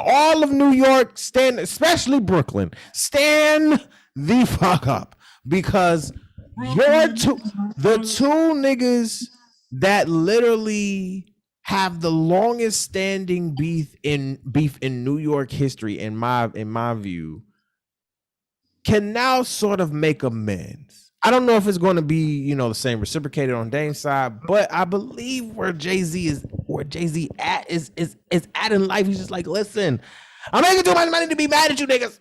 Speaker 1: All of New York, stand, especially Brooklyn, stand the fuck up, because the two niggas that literally have the longest standing beef in New York history, in my view, can now sort of make amends. I don't know if it's going to be, you know, the same reciprocated on Dame's side, but I believe where JayZ at is at in life. He's just like, listen, I'm making too much money to be mad at you niggas.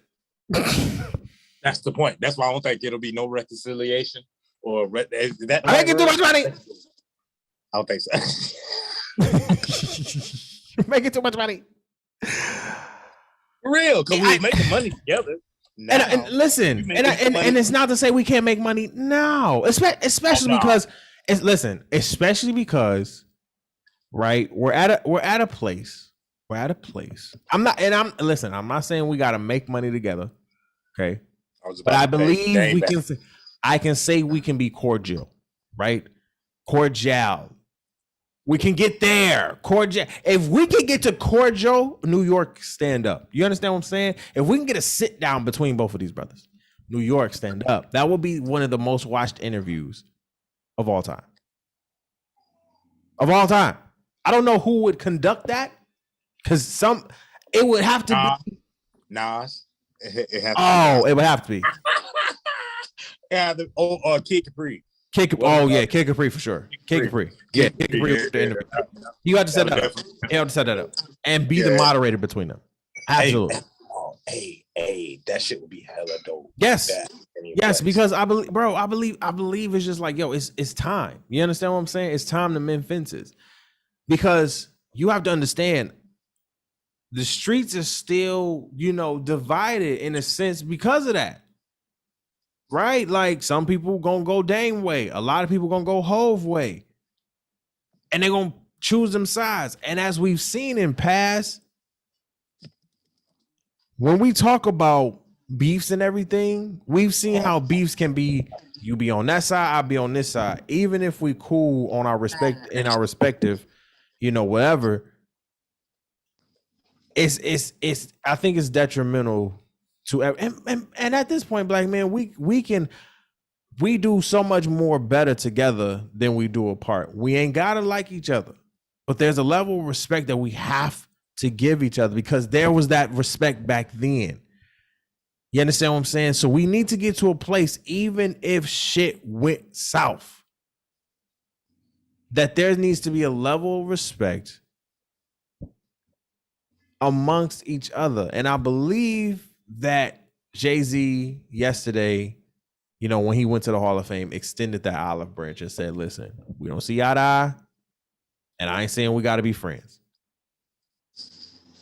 Speaker 2: That's the point. That's why I don't think it'll be no reconciliation or I'm
Speaker 1: making too much money.
Speaker 2: I don't think so.
Speaker 1: Making too much money.
Speaker 2: For real, because we're making money together. Now,
Speaker 1: and listen, and it's not to say we can't make money now, especially because right, we're at a place. I'm not saying we got to make money together, okay? But I believe I can say we can be cordial, right? Cordial. We can get there. Cordial. If we can get to cordial, New York, stand up. You understand what I'm saying? If we can get a sit down between both of these brothers, New York stand up. That would be one of the most watched interviews of all time. Of all time. I don't know who would conduct that because it would have to be
Speaker 2: Nas.
Speaker 1: It would have to be.
Speaker 2: Yeah, Kid Capri.
Speaker 1: Kid Capri for sure. Kid Capri. Yeah, Kid Capri for the interview. You have to set that up. You have to set that up and be the moderator between them. Absolutely.
Speaker 2: Hey, that shit would be hella dope.
Speaker 1: Yes. Yes, because I believe it's just like, yo, it's time. You understand what I'm saying? It's time to mend fences. Because you have to understand the streets are still, divided in a sense because of that. Right? Like some people gonna go Dame way, a lot of people gonna go Hove way, and they're gonna choose them sides. And as we've seen in past, when we talk about beefs and everything, we've seen how beefs can be. You be on that side, I'll be on this side. Even if we cool on our respective, whatever. It's I think it's detrimental to and at this point, black man, we do so much more better together than we do apart. We ain't gotta like each other, but there's a level of respect that we have to give each other because there was that respect back then. You understand what I'm saying? So we need to get to a place, even if shit went south, that there needs to be a level of respect amongst each other. And I believe that JayZ yesterday, when he went to the Hall of Fame, extended that olive branch and said, listen, we don't see eye to eye, and I ain't saying we got to be friends,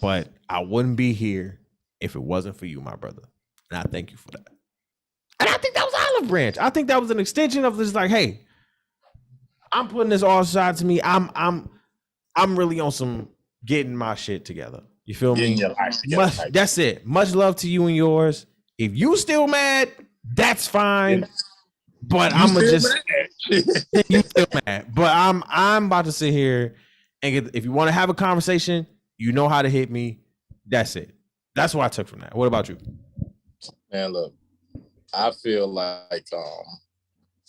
Speaker 1: but I wouldn't be here if it wasn't for you, my brother. And I thank you for that. And I think that was olive branch. I think that was an extension of this, like, hey, I'm putting this all aside to me. I'm really on some getting my shit together. You feel me? That's it. Much love to you and yours. If you still mad, that's fine. But I'm gonna just you still mad. But I'm about to sit here and if you want to have a conversation, you know how to hit me. That's it. That's what I took from that. What about you?
Speaker 2: Man, look, I feel like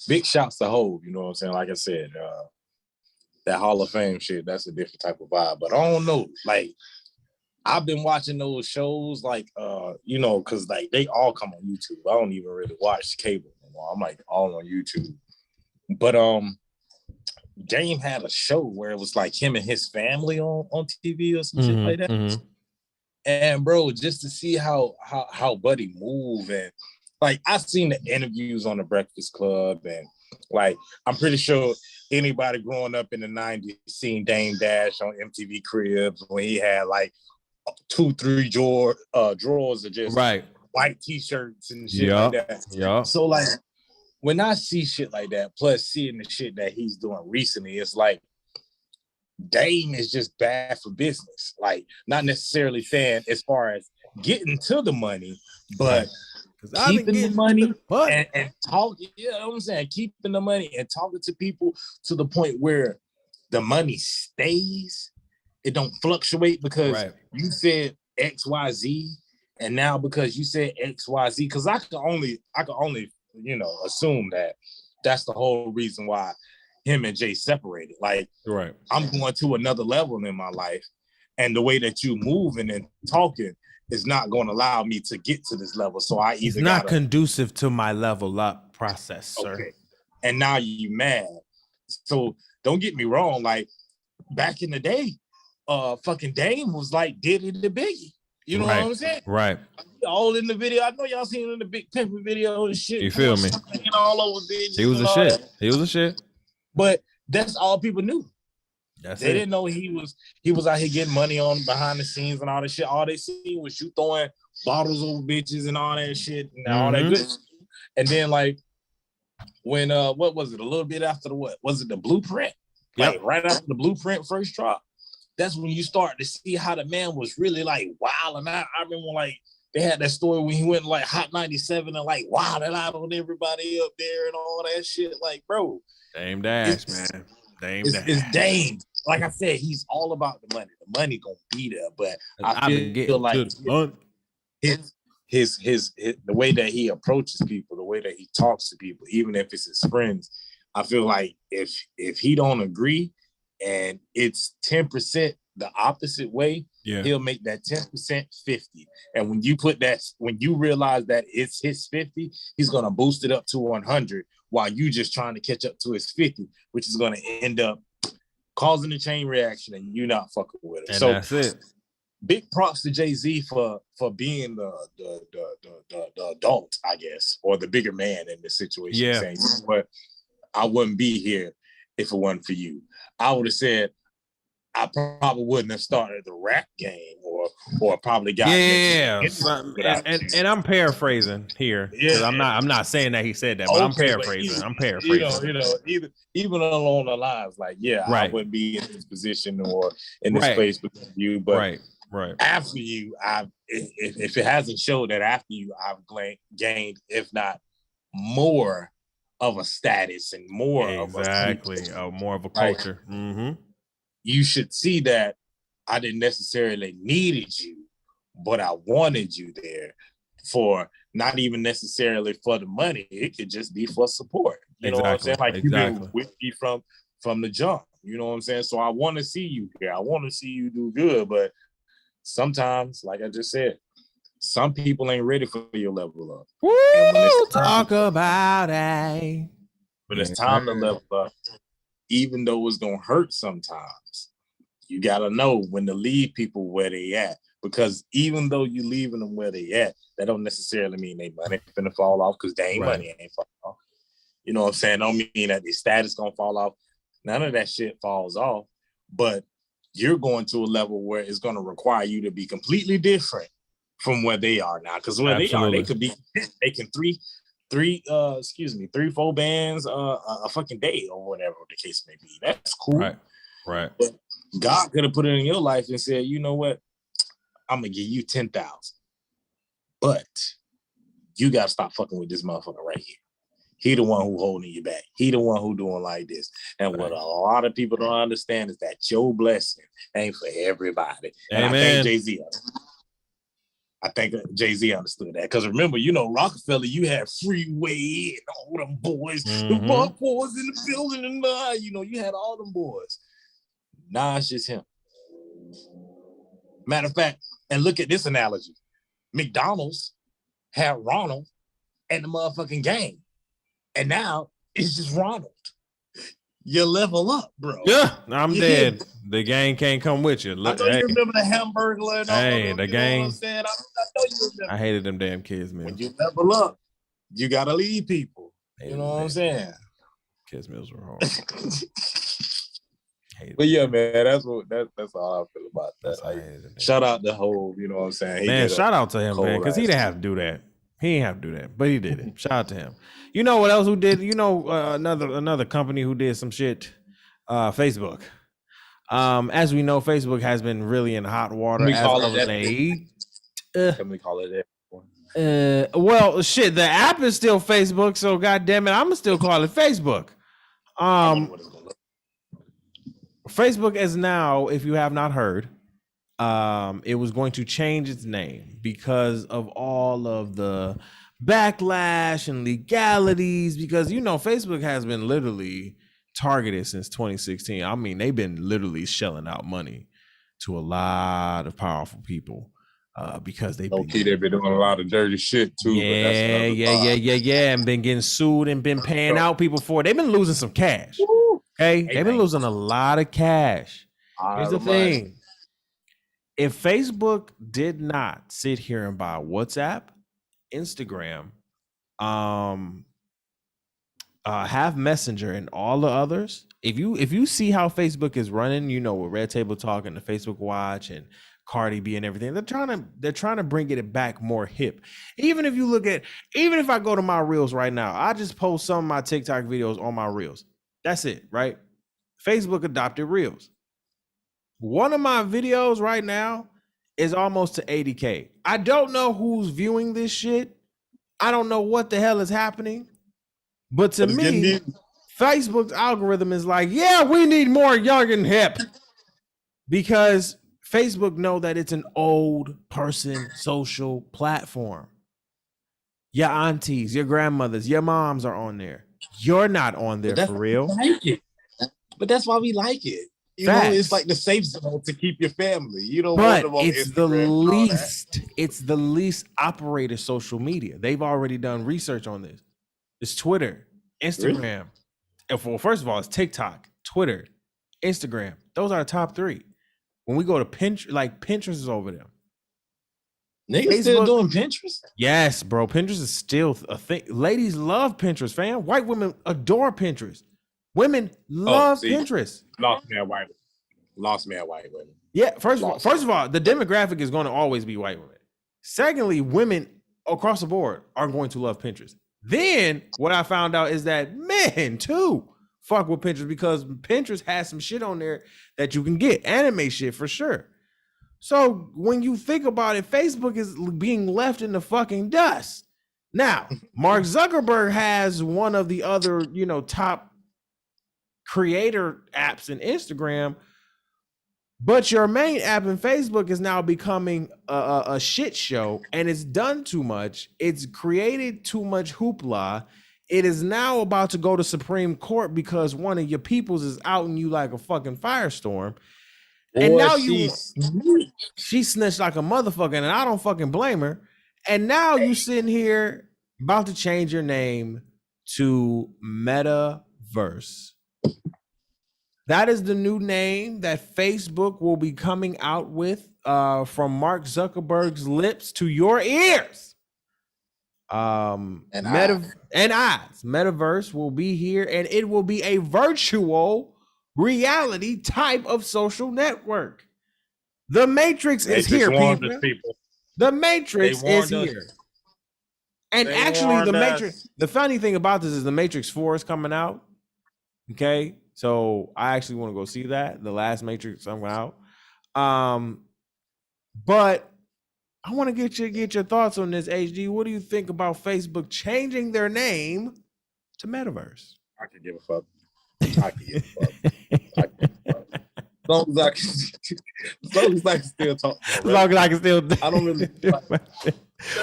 Speaker 2: big shouts to Hove, you know what I'm saying? Like I said, that Hall of Fame shit, that's a different type of vibe. But I don't know, like I've been watching those shows, like because like they all come on YouTube. I don't even really watch cable anymore. I'm like all on YouTube. But Dame had a show where it was like him and his family on TV or some shit like that. Mm-hmm. And bro, just to see how Buddy move, and like I've seen the interviews on the Breakfast Club, and like I'm pretty sure anybody growing up in the 90s seen Dame Dash on MTV Cribs when he had like 2-3 drawers of just white t-shirts and shit like that. Yeah. So like when I see shit like that, plus seeing the shit that he's doing recently, it's like Dame is just bad for business. Like not necessarily saying as far as getting to the money, but keeping the money and talking. You know what I'm saying? Keeping the money and talking to people to the point where the money stays. It don't fluctuate because you said XYZ, and now because you said XYZ, because I could only assume that that's the whole reason why him and Jay separated. Like, I'm going to another level in my life, and the way that you moving and talking is not going to allow me to get to this level. So I either
Speaker 1: not conducive to my level up process, sir. Okay.
Speaker 2: And now you mad. So don't get me wrong. Like back in the day, fucking Dame was like Diddy the Biggie. You know what I'm saying?
Speaker 1: Right.
Speaker 2: All in the video. I know y'all seen it in the Big Pimp video and shit.
Speaker 1: You feel me?
Speaker 2: All over bitches.
Speaker 1: He was a shit. That. He was a shit.
Speaker 2: But that's all people knew. They didn't know he was out here getting money on behind the scenes and all that shit. All they seen was you throwing bottles over bitches and all that shit and all that good shit. And then like when what was it? A little bit after was it the Blueprint? Like right after the Blueprint first drop. That's when you start to see how the man was really like wild. And I remember like they had that story when he went like Hot 97 and like wilding out on everybody up there and all that shit. Like, bro.
Speaker 1: Dame Dash, man.
Speaker 2: It's Dame. Like I said, he's all about the money. The money gonna be there, but I feel like the way that he approaches people, the way that he talks to people, even if it's his friends. I feel like if he don't agree and it's 10% the opposite way, he'll make that 10% 50. And when you realize that it's his 50, he's gonna boost it up to 100 while you just trying to catch up to his 50, which is gonna end up causing a chain reaction and you not fucking with it.
Speaker 1: And
Speaker 2: so
Speaker 1: that's it.
Speaker 2: Big props to JayZ for being the adult, I guess, or the bigger man in this situation.
Speaker 1: Yeah.
Speaker 2: Saying, you know what, I wouldn't be here if it wasn't for you. I would have said I probably wouldn't have started the rap game or probably got
Speaker 1: and I'm paraphrasing here because I'm not saying that he said that, but I'm paraphrasing. I'm paraphrasing.
Speaker 2: Even along the lines like, I wouldn't be in this position or in this place because of you, but after you, if it hasn't showed that after you, I've gained, if not more of a status and more of
Speaker 1: more of a culture.
Speaker 2: You should see that I didn't necessarily needed you, but I wanted you there for not even necessarily for the money. It could just be for support. You know what I'm saying? Like you've been with me from the jump. You know what I'm saying? So I want to see you here. I want to see you do good, but sometimes, like I just said, some people ain't ready for your level up.
Speaker 1: Woo! Talk about it.
Speaker 2: But it's time to level up, even though it's gonna hurt sometimes. You gotta know when to leave people where they at, because even though you leaving them where they at, that don't necessarily mean they money finna fall off, because they ain't money ain't fall off. You know what I'm saying? Don't mean that their status gonna fall off. None of that shit falls off, but you're going to a level where it's going to require you to be completely different from where they are now. Because where they are, they could be making three, 4 bands a fucking day or whatever the case may be. That's cool.
Speaker 1: Right.
Speaker 2: But God could have put it in your life and said, you know what? I'm going to give you 10,000. But you got to stop fucking with this motherfucker right here. He the one who holding you back. He the one who doing like this. And what a lot of people don't understand is that your blessing ain't for everybody. And
Speaker 1: Amen.
Speaker 2: I think JayZ understood that. Because remember, Rockefeller, you had Freeway and all them boys, the Buck boys in the building, and you had all them boys. Nah, it's just him. Matter of fact, and look at this analogy. McDonald's had Ronald and the motherfucking gang. And now it's just Ronald. You level up, bro.
Speaker 1: Yeah, I'm dead. The gang can't come with you.
Speaker 2: Look, I know you remember the Hamburglar and all
Speaker 1: that. The gang.
Speaker 2: Know what I'm saying? I know you remember.
Speaker 1: I hated them damn kids, man.
Speaker 2: When you level up, you gotta lead people. You know what I'm saying?
Speaker 1: Kids meals were hard.
Speaker 2: But yeah, man, that's all I feel about that. Shout out to Hov, you know what I'm saying?
Speaker 1: Man, shout out to him, man, because he didn't have to do that. He didn't have to do that, but he did it. Shout out to him. You know what else who did? Another company who did some shit. Facebook. As we know, Facebook has been really in hot water. Can
Speaker 2: we call it that?
Speaker 1: Well, shit, the app is still Facebook, so goddamn it, I'ma still call it Facebook. Facebook is now, if you have not heard, it was going to change its name because of all of the backlash and legalities, because Facebook has been literally targeted since 2016. I mean, they've been literally shelling out money to a lot of powerful people because they've been
Speaker 2: doing a lot of dirty shit too.
Speaker 1: Yeah, and been getting sued and been paying out people for it. They've been losing some cash. Okay, they've been losing a lot of cash. Here's the thing. If Facebook did not sit here and buy WhatsApp, Instagram, have Messenger and all the others, if you see how Facebook is running, with Red Table Talk and the Facebook Watch and Cardi B and everything, they're trying to bring it back more hip. Even if I go to my Reels right now, I just post some of my TikTok videos on my Reels. That's it, right? Facebook adopted Reels. One of my videos right now is almost to 80K. I don't know who's viewing this shit. I don't know what the hell is happening. But to me, Facebook's algorithm is like, yeah, we need more young and hip. Because Facebook know that it's an old person social platform. Your aunties, your grandmothers, your moms are on there. You're not on there for real.
Speaker 2: Like it. But that's why we like it. You know, it's like the safe zone to keep your family. You don't want them on Instagram.
Speaker 1: It's the least operated social media. They've already done research on this. It's Twitter, Instagram. Really? Well, first of all, it's TikTok, Twitter, Instagram. Those are the top 3. When we go to Pinterest, like Pinterest is over them.
Speaker 2: Niggas still doing Pinterest?
Speaker 1: Yes, bro. Pinterest is still a thing. Ladies love Pinterest, fam. White women adore Pinterest. Women love Pinterest.
Speaker 2: Lost me at white women.
Speaker 1: Yeah, first of all, the demographic is going to always be white women. Secondly, women across the board are going to love Pinterest. Then what I found out is that men too fuck with Pinterest because Pinterest has some shit on there that you can get, anime shit for sure. So when you think about it, Facebook is being left in the fucking dust. Now, Mark Zuckerberg has one of the other, top creator apps in Instagram, but your main app in Facebook is now becoming a shit show, and it's done too much. It's created too much hoopla. It is now about to go to Supreme Court because one of your peoples is outing you like a fucking firestorm. And now she snitched like a motherfucker, and I don't fucking blame her. And now you sitting here about to change your name to Metaverse. That is the new name that Facebook will be coming out with from Mark Zuckerberg's lips to your ears. And eyes. Metaverse will be here, and it will be a virtual reality type of social network. The Matrix is here, people. The Matrix is here. And actually, the Matrix, the funny thing about this is the Matrix 4 is coming out. Okay. So I actually want to go see that. The last Matrix coming out. But I want to get your thoughts on this, HD. What do you think about Facebook changing their name to Metaverse?
Speaker 2: I can give a fuck. I can give a fuck. As long as I can still talk.
Speaker 1: As long as I can still.
Speaker 2: I don't really.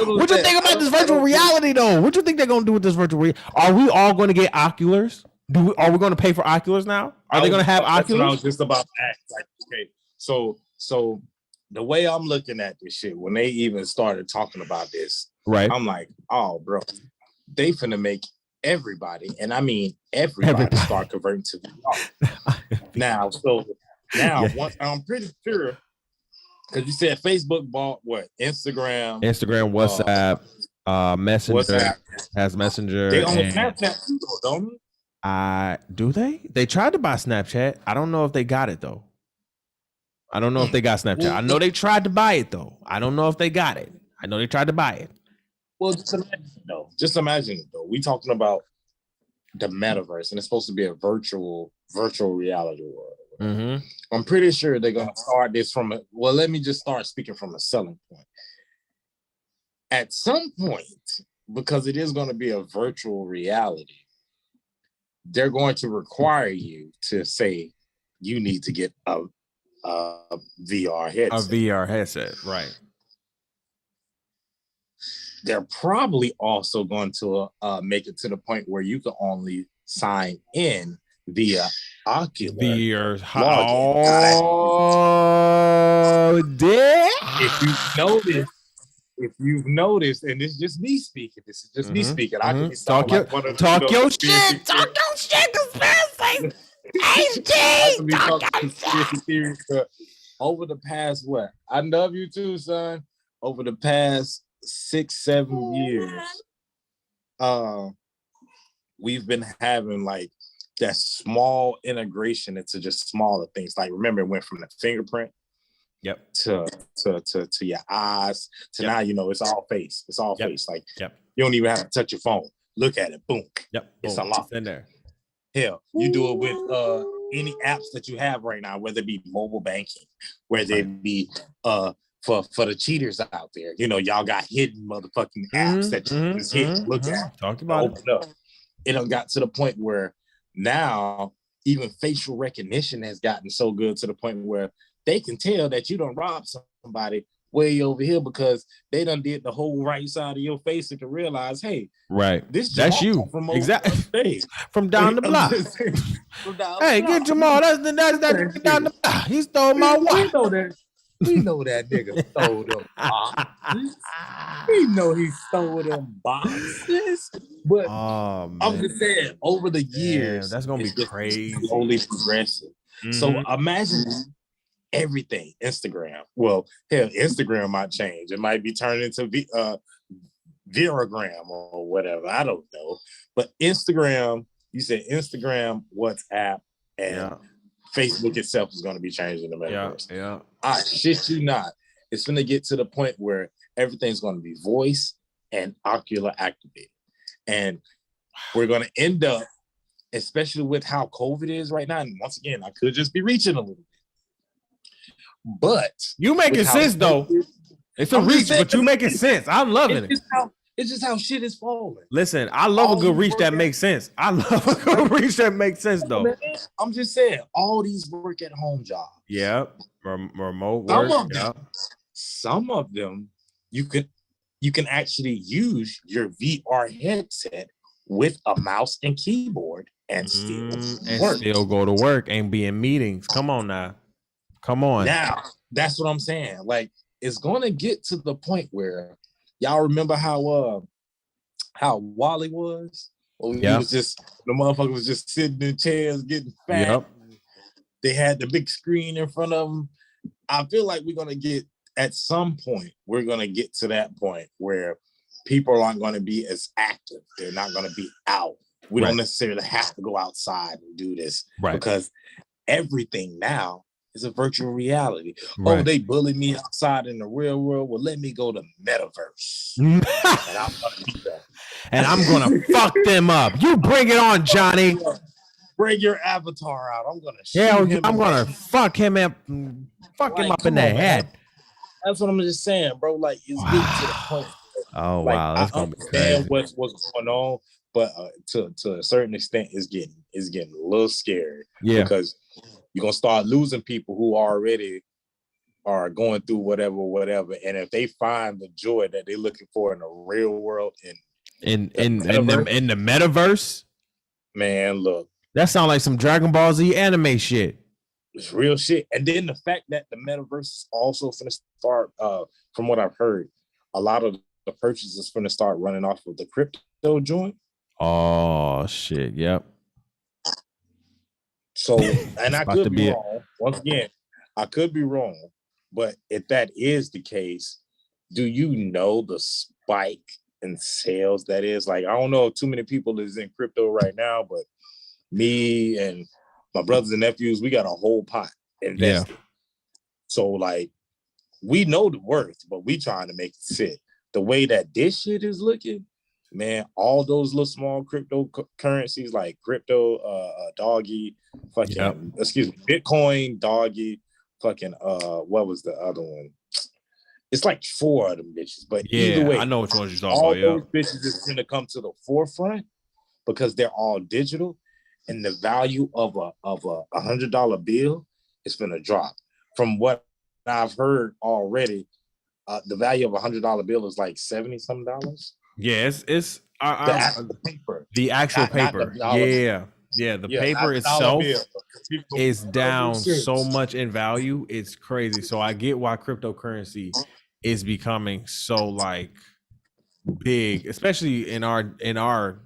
Speaker 1: What you think about this virtual reality, though? What you think they're gonna do with this virtual reality? Are we all going to get Oculars? Are we going to pay for Oculars now? Are they going to have Oculars?
Speaker 2: That's what I was just about to ask. Like, okay, so the way I'm looking at this shit, when they even started talking about this,
Speaker 1: right?
Speaker 2: I'm like, oh, bro, they finna make everybody, and I mean everybody start converting to VR. Now, once I'm pretty sure, because you said Facebook bought what? Instagram,
Speaker 1: WhatsApp, Messenger, has Messenger.
Speaker 2: They own Snapchat too, don't they?
Speaker 1: Do they? They tried to buy Snapchat. I don't know if they got it though. I don't know if they got Snapchat. I know they tried to buy it though. I don't know if they got it. I know they tried to buy it.
Speaker 2: Well, just imagine it though. We talking about the metaverse, and it's supposed to be a virtual reality world.
Speaker 1: Mm-hmm.
Speaker 2: I'm pretty sure they're gonna start this from well, let me just start speaking from a selling point. At some point, because it is going to be a virtual reality, they're going to require you to say you need to get a VR headset.
Speaker 1: A VR headset, right.
Speaker 2: They're probably also going to make it to the point where you can only sign in via Oculus.
Speaker 1: Oh, damn.
Speaker 2: If you've noticed, and this is just me speaking, me speaking. I can
Speaker 1: talk your shit, conspiracy. HD, talk your shit.
Speaker 2: Over the past, I love you too, son. Over the past 6-7 years, we've been having like that small integration into just smaller things. Like remember, it went from the fingerprint.
Speaker 1: Yep.
Speaker 2: To your eyes to now, it's all face. It's all face. Like you don't even have to touch your phone. Look at it. Boom.
Speaker 1: Yep.
Speaker 2: It's unlocked.
Speaker 1: In there.
Speaker 2: Hell, you do it with any apps that you have right now, whether it be mobile banking, whether it be for the cheaters out there. Y'all got hidden motherfucking apps that you just hit, look at.
Speaker 1: Talk about
Speaker 2: open it up. It done got to the point where now even facial recognition has gotten so good to the point where they can tell that you don't rob somebody way over here because they done did the whole right side of your face and can realize, hey,
Speaker 1: right,
Speaker 2: this
Speaker 1: that's
Speaker 2: Jamal
Speaker 1: you
Speaker 2: from
Speaker 1: exactly from down the
Speaker 2: I'm
Speaker 1: block.
Speaker 2: just saying, from down
Speaker 1: Hey,
Speaker 2: the
Speaker 1: get
Speaker 2: block.
Speaker 1: Jamal. That's that down the block. He stole my watch.
Speaker 2: We know that nigga stole them boxes. We know he stole them boxes. But I'm just saying, over the years,
Speaker 1: that's gonna be crazy.
Speaker 2: Slowly progressing. So imagine everything. Instagram. Well, hell, Instagram might change. It might be turned into Viragram or whatever. I don't know. But Instagram, you said Instagram, WhatsApp, and Facebook itself is going to be changing the metaverse.
Speaker 1: Yeah.
Speaker 2: I shit you not. It's going to get to the point where everything's going to be voice and ocular activated. And we're going to end up, especially with how COVID is right now. And once again, I could just be reaching a little bit. But
Speaker 1: you making sense though. It's a reach, but you making sense. I'm loving it.
Speaker 2: It's just how shit is falling.
Speaker 1: Listen, I love a good reach that makes sense. I love a good reach that makes sense though.
Speaker 2: Man, I'm just saying, all these work at home jobs.
Speaker 1: Yep. Remote work.
Speaker 2: Some of them you can actually use your VR headset with a mouse and keyboard and still
Speaker 1: go to work and be in meetings. Come on now. Come on.
Speaker 2: Now, that's what I'm saying. Like, it's gonna get to the point where y'all remember how Wally was? Well, he was just the motherfucker was just sitting in chairs getting fat.
Speaker 1: Yep.
Speaker 2: They had the big screen in front of them. I feel like we're gonna get at some point, we're gonna get to that point where people aren't gonna be as active. They're not gonna be out. We don't necessarily have to go outside and do this because everything now is a virtual reality. Oh, they bullied me outside in the real world. Well, let me go to Metaverse. And I'm gonna be there.
Speaker 1: And I'm gonna fuck them up. You bring it on, Johnny.
Speaker 2: Bring your avatar out. I'm gonna shoot him.
Speaker 1: I'm gonna fuck him up. Fuck him up in the head.
Speaker 2: Man. That's what I'm just saying, bro. Like, it's getting to the point.
Speaker 1: Oh wow, that's gonna be crazy.
Speaker 2: What's going on, but to a certain extent, it's getting a little scary.
Speaker 1: Yeah,
Speaker 2: because you're gonna start losing people who already are going through whatever, and if they find the joy that they're looking for in the real world in
Speaker 1: the metaverse,
Speaker 2: man, look,
Speaker 1: that sounds like some Dragon Ball Z anime shit.
Speaker 2: It's real shit. And then the fact that the metaverse is also gonna start, from what I've heard, a lot of the purchases going to start running off of the crypto joint.
Speaker 1: Oh shit! Yep.
Speaker 2: So, and I could be wrong. Once again, I could be wrong. But if that is the case, do you know the spike in sales that is? Like, I don't know if too many people is in crypto right now, but me and my brothers and nephews, we got a whole pot invested. Yeah. So, like, we know the worth, but we trying to make it sit. The way that this shit is looking, man, all those little small cryptocurrencies like crypto, doggy, fucking, excuse me, Bitcoin, doggy, fucking, what was the other one? It's like 4 of them bitches, but either way,
Speaker 1: I know which ones you're talking
Speaker 2: about.
Speaker 1: All
Speaker 2: those bitches is going to come to the forefront because they're all digital, and the value of a $100 bill is going to drop. From what I've heard already, the value of $100 bill is like $70-something.
Speaker 1: Yeah, it's
Speaker 2: the
Speaker 1: actual paper. The paper itself is down so much in value. It's crazy. So I get why cryptocurrency is becoming so like big, especially in our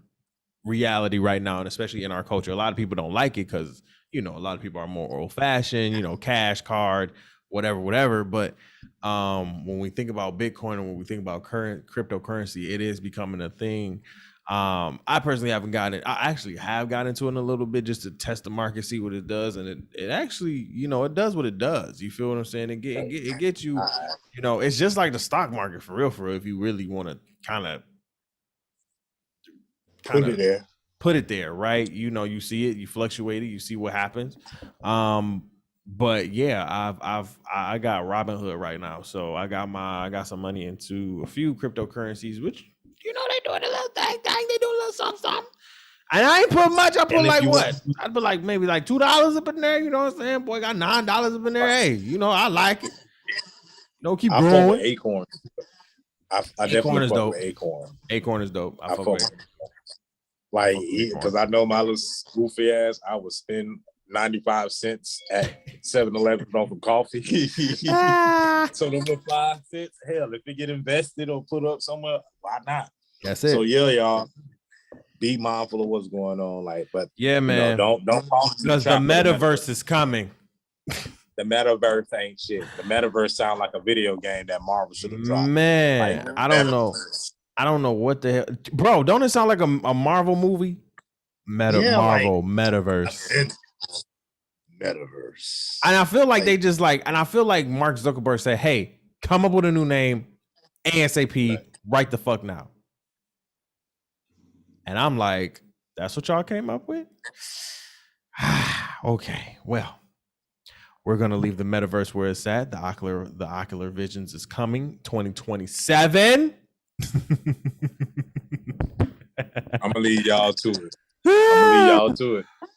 Speaker 1: reality right now, and especially in our culture. A lot of people don't like it because a lot of people are more old fashioned. Cash card. Whatever. But when we think about Bitcoin and when we think about current cryptocurrency, it is becoming a thing. I personally haven't gotten it. I actually have gotten into it a little bit just to test the market, see what it does. And it actually, it does what it does. You feel what I'm saying? It gets you, it's just like the stock market for real. If you really want to kind of put it there, right? You see it, you fluctuate it, you see what happens. But yeah, I got Robinhood right now, so I got some money into a few cryptocurrencies, which they doing a little thing, they doing a little something. And I ain't put much. I put like what? I'd put like maybe like $2 up in there. You know what I'm saying? Boy, got $9 up in there. Hey, I like it. No, keep
Speaker 2: I fuck with
Speaker 1: going.
Speaker 2: Acorn. I
Speaker 1: Acorn
Speaker 2: definitely
Speaker 1: is
Speaker 2: fuck
Speaker 1: dope.
Speaker 2: with Acorn.
Speaker 1: Acorn is dope. I fuck with Acorn.
Speaker 2: Like, because I know my little goofy ass, I would spend 95 cents at 7-Eleven on some coffee. So them 5 cents, hell, if it get invested or put up somewhere, why not?
Speaker 1: That's it.
Speaker 2: So yeah, y'all, be mindful of what's going on. Like, but
Speaker 1: yeah, man,
Speaker 2: don't fall
Speaker 1: because the metaverse is coming.
Speaker 2: The metaverse ain't shit. The metaverse sound like a video game that Marvel should have dropped.
Speaker 1: Man, like, I don't know. I don't know what the hell, bro. Don't it sound like a Marvel movie? Marvel Metaverse.
Speaker 2: Metaverse.
Speaker 1: And I feel like they just like, and I feel like Mark Zuckerberg said, "Hey, come up with a new name, ASAP, right the fuck now." And I'm like, "That's what y'all came up with?" Okay, well, we're gonna leave the metaverse where it's at. The ocular visions is coming 2027.
Speaker 2: I'm gonna leave y'all to it.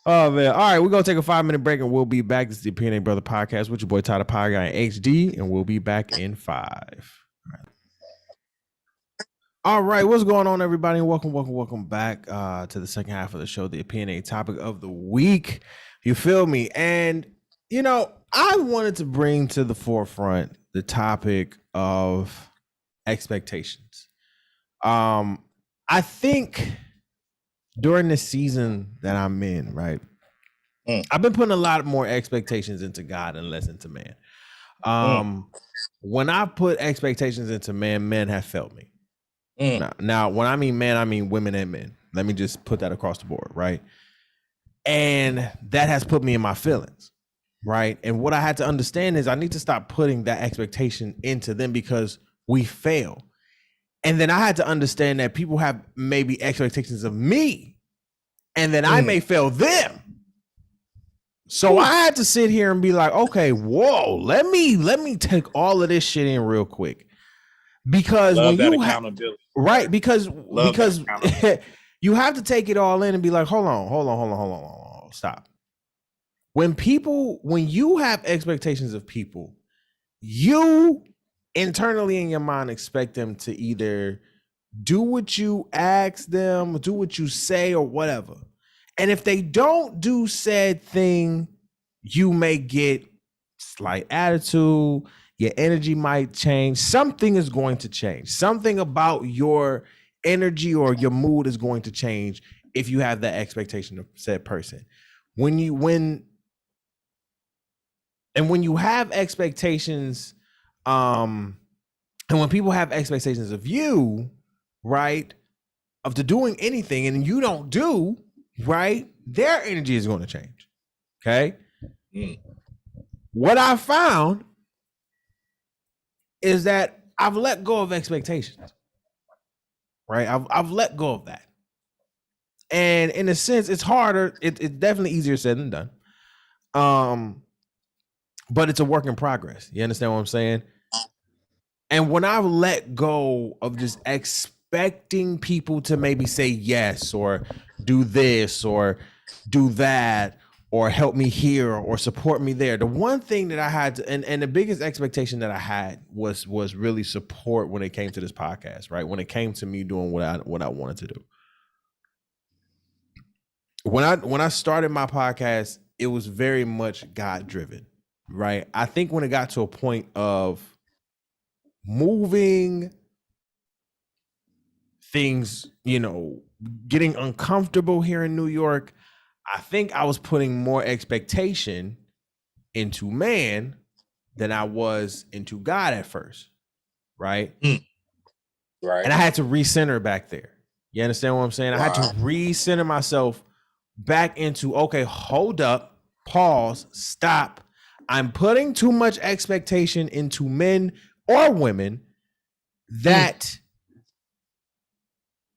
Speaker 1: Oh man! All right, we're gonna take a 5-minute break and we'll be back. This is the Opinionated Brother Podcast with your boy Tyler Pie Guy in HD, and we'll be back in 5. All right, what's going on, everybody? Welcome back to the second half of the show, the Opinionated Topic of the Week. You feel me? And you know, I wanted to bring to the forefront the topic of expectations. I think during the season that I'm in, right, I've been putting a lot more expectations into God and less into man. When I put expectations into man, men have failed me. Now, when I mean man, I mean women and men. Let me just put that across the board, right? And that has put me in my feelings, right? And what I had to understand is I need to stop putting that expectation into them because we fail. And then I had to understand that people have maybe expectations of me, and then I may fail them. So I had to sit here and be like, okay, whoa, let me take all of this shit in real quick. Because when you accountability, right? Because you have to take it all in and be like, hold on, stop. When you have expectations of people, you internally in your mind expect them to either do what you ask them, do what you say, or whatever. And if they don't do said thing, you may get slight attitude. Your energy might change. Something is going to change. Something about your energy or your mood is going to change if you have that expectation of said person. When you have expectations, and when people have expectations of you, right, of doing anything, and you don't do, right, their energy is going to change. Okay. What I found is that I've let go of expectations, right? I've let go of that. And in a sense, it's harder. It's definitely easier said than done. But it's a work in progress. You understand what I'm saying? And when I've let go of just expecting people to maybe say yes or do this or do that or help me here or support me there, the one thing that I had to, and the biggest expectation that I had was really support when it came to this podcast, right? When it came to me doing what I wanted to do. When I started my podcast, it was very much God driven, right? I think when it got to a point of moving things, you know, getting uncomfortable here in New York, I think I was putting more expectation into man than I was into God at first, right?
Speaker 2: Right.
Speaker 1: And I had to recenter back there. You understand what I'm saying? Wow. I had to recenter myself back into, okay, hold up, pause, stop. I'm putting too much expectation into men or women that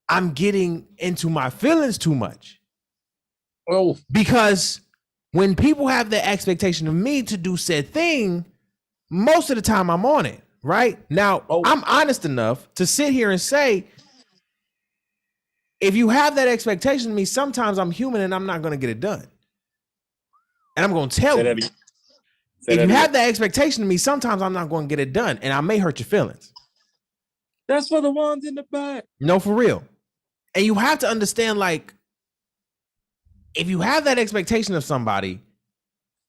Speaker 1: I'm getting into my feelings too much.
Speaker 2: Oh,
Speaker 1: because when people have the expectation of me to do said thing, most of the time I'm on it, right? Now, I'm honest enough to sit here and say, if you have that expectation of me, sometimes I'm human and I'm not going to get it done. And I'm going to tell you. if you have that expectation of me, sometimes I'm not going to get it done, and I may hurt your feelings.
Speaker 2: That's for the ones in the back.
Speaker 1: No, for real. And you have to understand, like, if you have that expectation of somebody,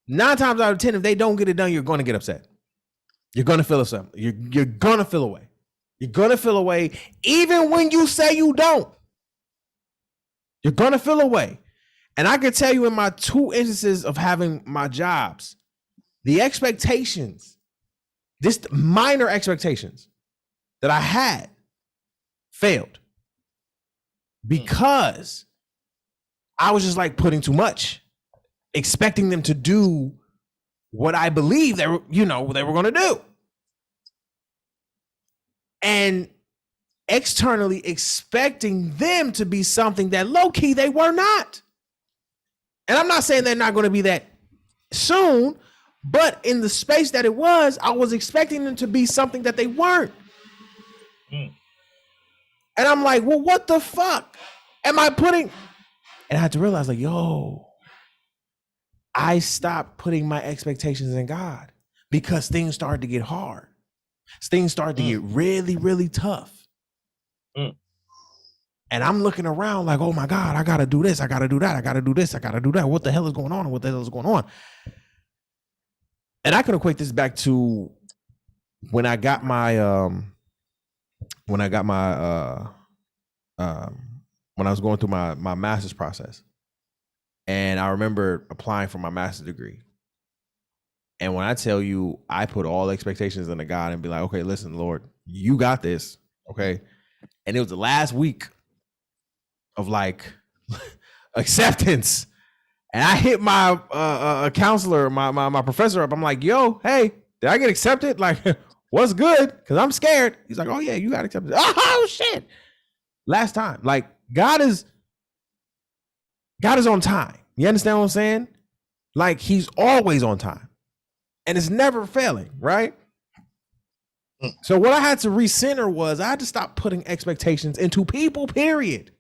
Speaker 1: 9 times out of 10, if they don't get it done, you're going to get upset. You're going to feel upset. You're going to feel away. You're going to feel away, even when you say you don't. You're going to feel away. And I can tell you in my 2 instances of having my jobs, the expectations, just minor expectations that I had failed because I was just like putting too much, expecting them to do what I believe they were, they were going to do. And externally expecting them to be something that low-key they were not. And I'm not saying they're not going to be that soon, but in the space that it was, I was expecting them to be something that they weren't. And I'm like, well, what the fuck am I putting? And I had to realize, like, I stopped putting my expectations in God because things started to get hard. Things started to get really, really tough. And I'm looking around like, oh my God, I got to do this. I got to do that. I got to do this. I got to do that. What the hell is going on? What the hell is going on? And I can equate this back to when I got my, when I was going through my master's process. And I remember applying for my master's degree. And when I tell you, I put all expectations into God and be like, okay, listen, Lord, you got this. Okay. And it was the last week of like acceptance. And I hit my counselor, my professor up. I'm like, yo, hey, did I get accepted? Like, what's good? Because I'm scared. He's like, oh yeah, you got accepted. Oh shit. Last time. Like, God is on time. You understand what I'm saying? Like, he's always on time. And it's never failing, right? So what I had to recenter was I had to stop putting expectations into people, period.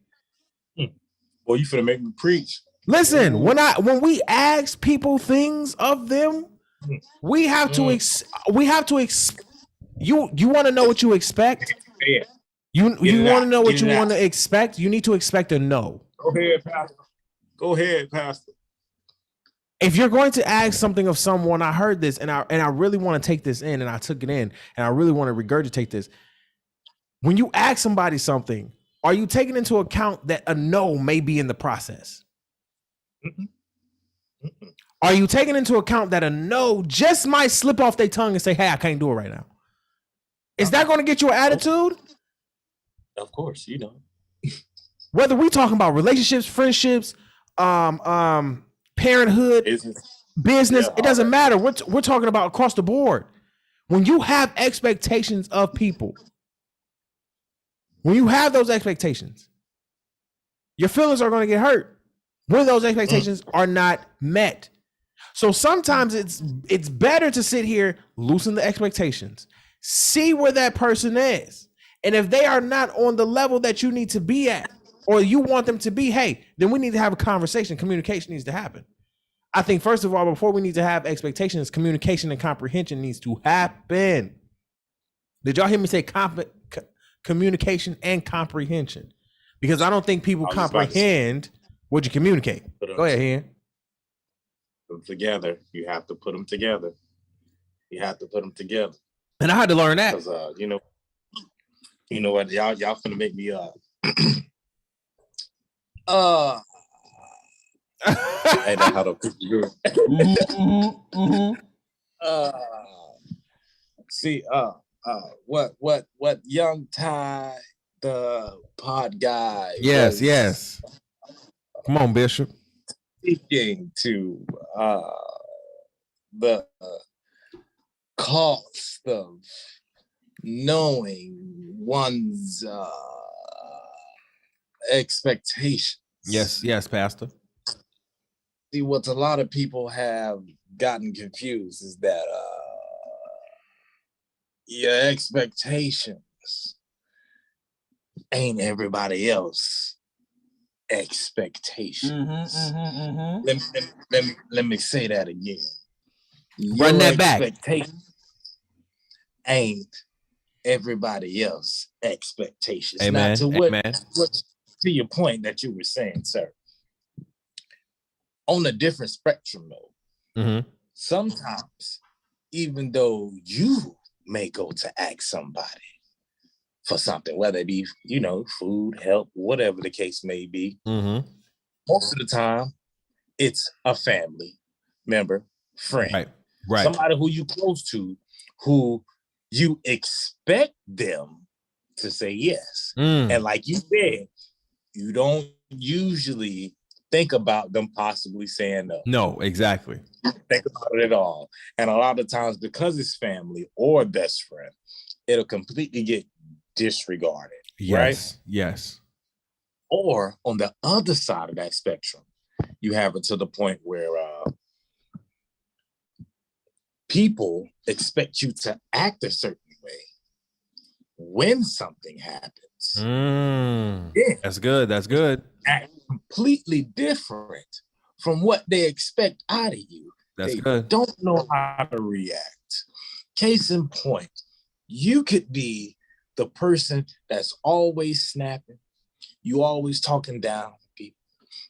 Speaker 2: Boy, you finna make me preach.
Speaker 1: Listen, when we ask people things of them, we have to you want to know what you expect? You want to know what you want to expect? You need to expect a no.
Speaker 2: Go ahead, Pastor.
Speaker 1: If you're going to ask something of someone, I heard this and I really want to take this in, and I took it in, and I really want to regurgitate this. When you ask somebody something, are you taking into account that a no may be in the process? Are you taking into account that a no just might slip off their tongue and say, hey, I can't do it right now? Is that going to get you an attitude?
Speaker 2: Of course,
Speaker 1: Whether we talking about relationships, friendships, parenthood, business, it doesn't matter. We're talking about across the board. When you have expectations of people, when you have those expectations, your feelings are going to get hurt when those expectations are not met. So sometimes it's better to sit here, loosen the expectations, see where that person is. And if they are not on the level that you need to be at, or you want them to be, hey, then we need to have a conversation. Communication needs to happen. I think, first of all, before we need to have expectations, communication and comprehension needs to happen. Did y'all hear me say communication and comprehension? Because I don't think people comprehend what you communicate. Go ahead, Hen.
Speaker 2: Put them together. You have to put them together.
Speaker 1: And I had to learn that.
Speaker 2: Because, you know what, y'all finna make me I know how to do see what young Ty the pod guy
Speaker 1: yes come on, Bishop,
Speaker 2: speaking to the cost of knowing one's expectations.
Speaker 1: Yes, Pastor.
Speaker 2: See, what a lot of people have gotten confused is that your expectations ain't everybody else expectations. Let me say that again.
Speaker 1: Run
Speaker 2: your
Speaker 1: that back.
Speaker 2: expectation ain't everybody else expectations.
Speaker 1: Amen.
Speaker 2: Now to
Speaker 1: Amen.
Speaker 2: to your point that you were saying, sir, on a different spectrum though, sometimes even though you may go to ask somebody for something, whether it be, food, help, whatever the case may be, most of the time it's a family member, friend,
Speaker 1: right.
Speaker 2: Somebody who you close to, who you expect them to say yes. And like you said, you don't usually think about them possibly saying no.
Speaker 1: No, exactly.
Speaker 2: Think about it at all. And a lot of times, because it's family or best friend, it'll completely get disregarded.
Speaker 1: Yes.
Speaker 2: Right?
Speaker 1: Yes.
Speaker 2: Or on the other side of that spectrum, you have it to the point where people expect you to act a certain way when something happens.
Speaker 1: That's good. That's good.
Speaker 2: Act completely different from what they expect out of you.
Speaker 1: That's
Speaker 2: they
Speaker 1: good.
Speaker 2: Don't know how to react. Case in point, you could be the person that's always snapping. You always talking down to people.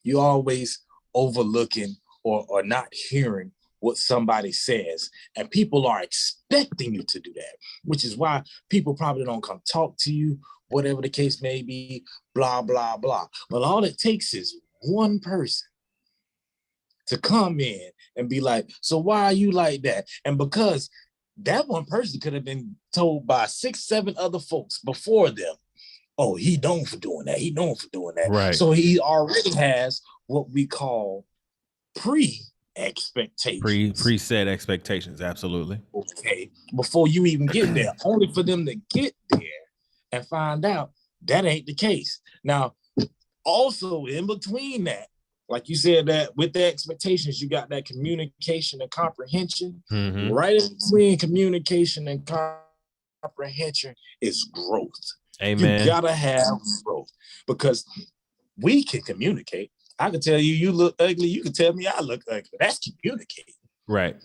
Speaker 2: You always overlooking or not hearing what somebody says. And people are expecting you to do that, which is why people probably don't come talk to you, whatever the case may be, blah, blah, blah. But all it takes is one person to come in and be like, so why are you like that? And because that one person could have been told by 6, 7 other folks before them, oh, he known for doing that. He known for doing that.
Speaker 1: Right.
Speaker 2: So he already has what we call pre-expectations.
Speaker 1: Preset expectations, absolutely.
Speaker 2: Okay, before you even get there, only for them to get there and find out that ain't the case. Now, also in between that, like you said, that with the expectations, you got that communication and comprehension. Right in between communication and comprehension is growth.
Speaker 1: Amen.
Speaker 2: You gotta have growth, because we can communicate. I can tell you, you look ugly. You can tell me I look ugly. That's communicating.
Speaker 1: Right.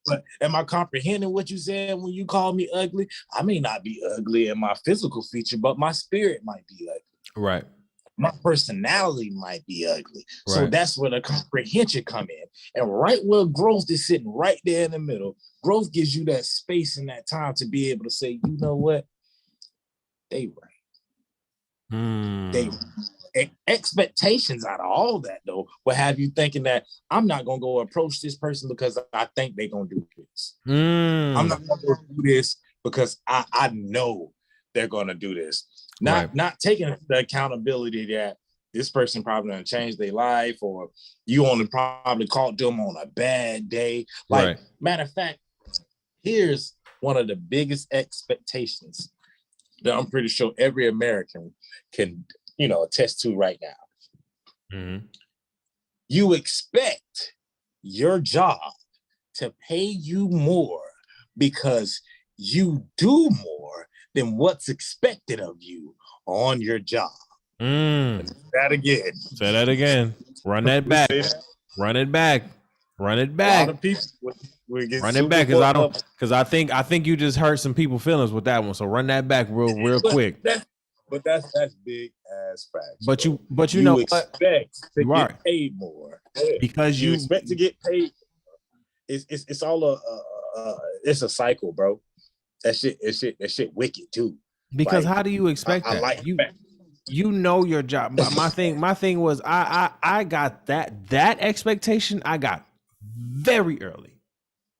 Speaker 2: But am I comprehending what you said when you call me ugly? I may not be ugly in my physical feature, but my spirit might be ugly.
Speaker 1: Right.
Speaker 2: My personality might be ugly. So
Speaker 1: Right.
Speaker 2: that's where the comprehension come in. And right where growth is sitting right there in the middle, growth gives you that space and that time to be able to say, you know what? They right. They right. Expectations out of all that, though, will have you thinking that I'm not going to go approach this person because I think they're going to do this. I'm not going to go do this because I know they're going to do this. Not taking the accountability that this person probably going to change their life, or you only probably caught them on a bad day. Like, matter of fact, here's one of the biggest expectations that I'm pretty sure every American can, attest to right now. You expect your job to pay you more because you do more than what's expected of you on your job. Say that again.
Speaker 1: Say that again. Run that back. Run it back. Run it back.
Speaker 2: A lot of people
Speaker 1: run it back, because I think you just hurt some people's feelings with that one. So run that back real quick.
Speaker 2: That's big ass facts.
Speaker 1: But you know
Speaker 2: expect to get paid more
Speaker 1: because you
Speaker 2: expect to get paid. It's all it's a cycle, bro. That shit wicked too.
Speaker 1: Because how do you expect that?
Speaker 2: Like
Speaker 1: you know your job. My thing was I got that expectation I got very early.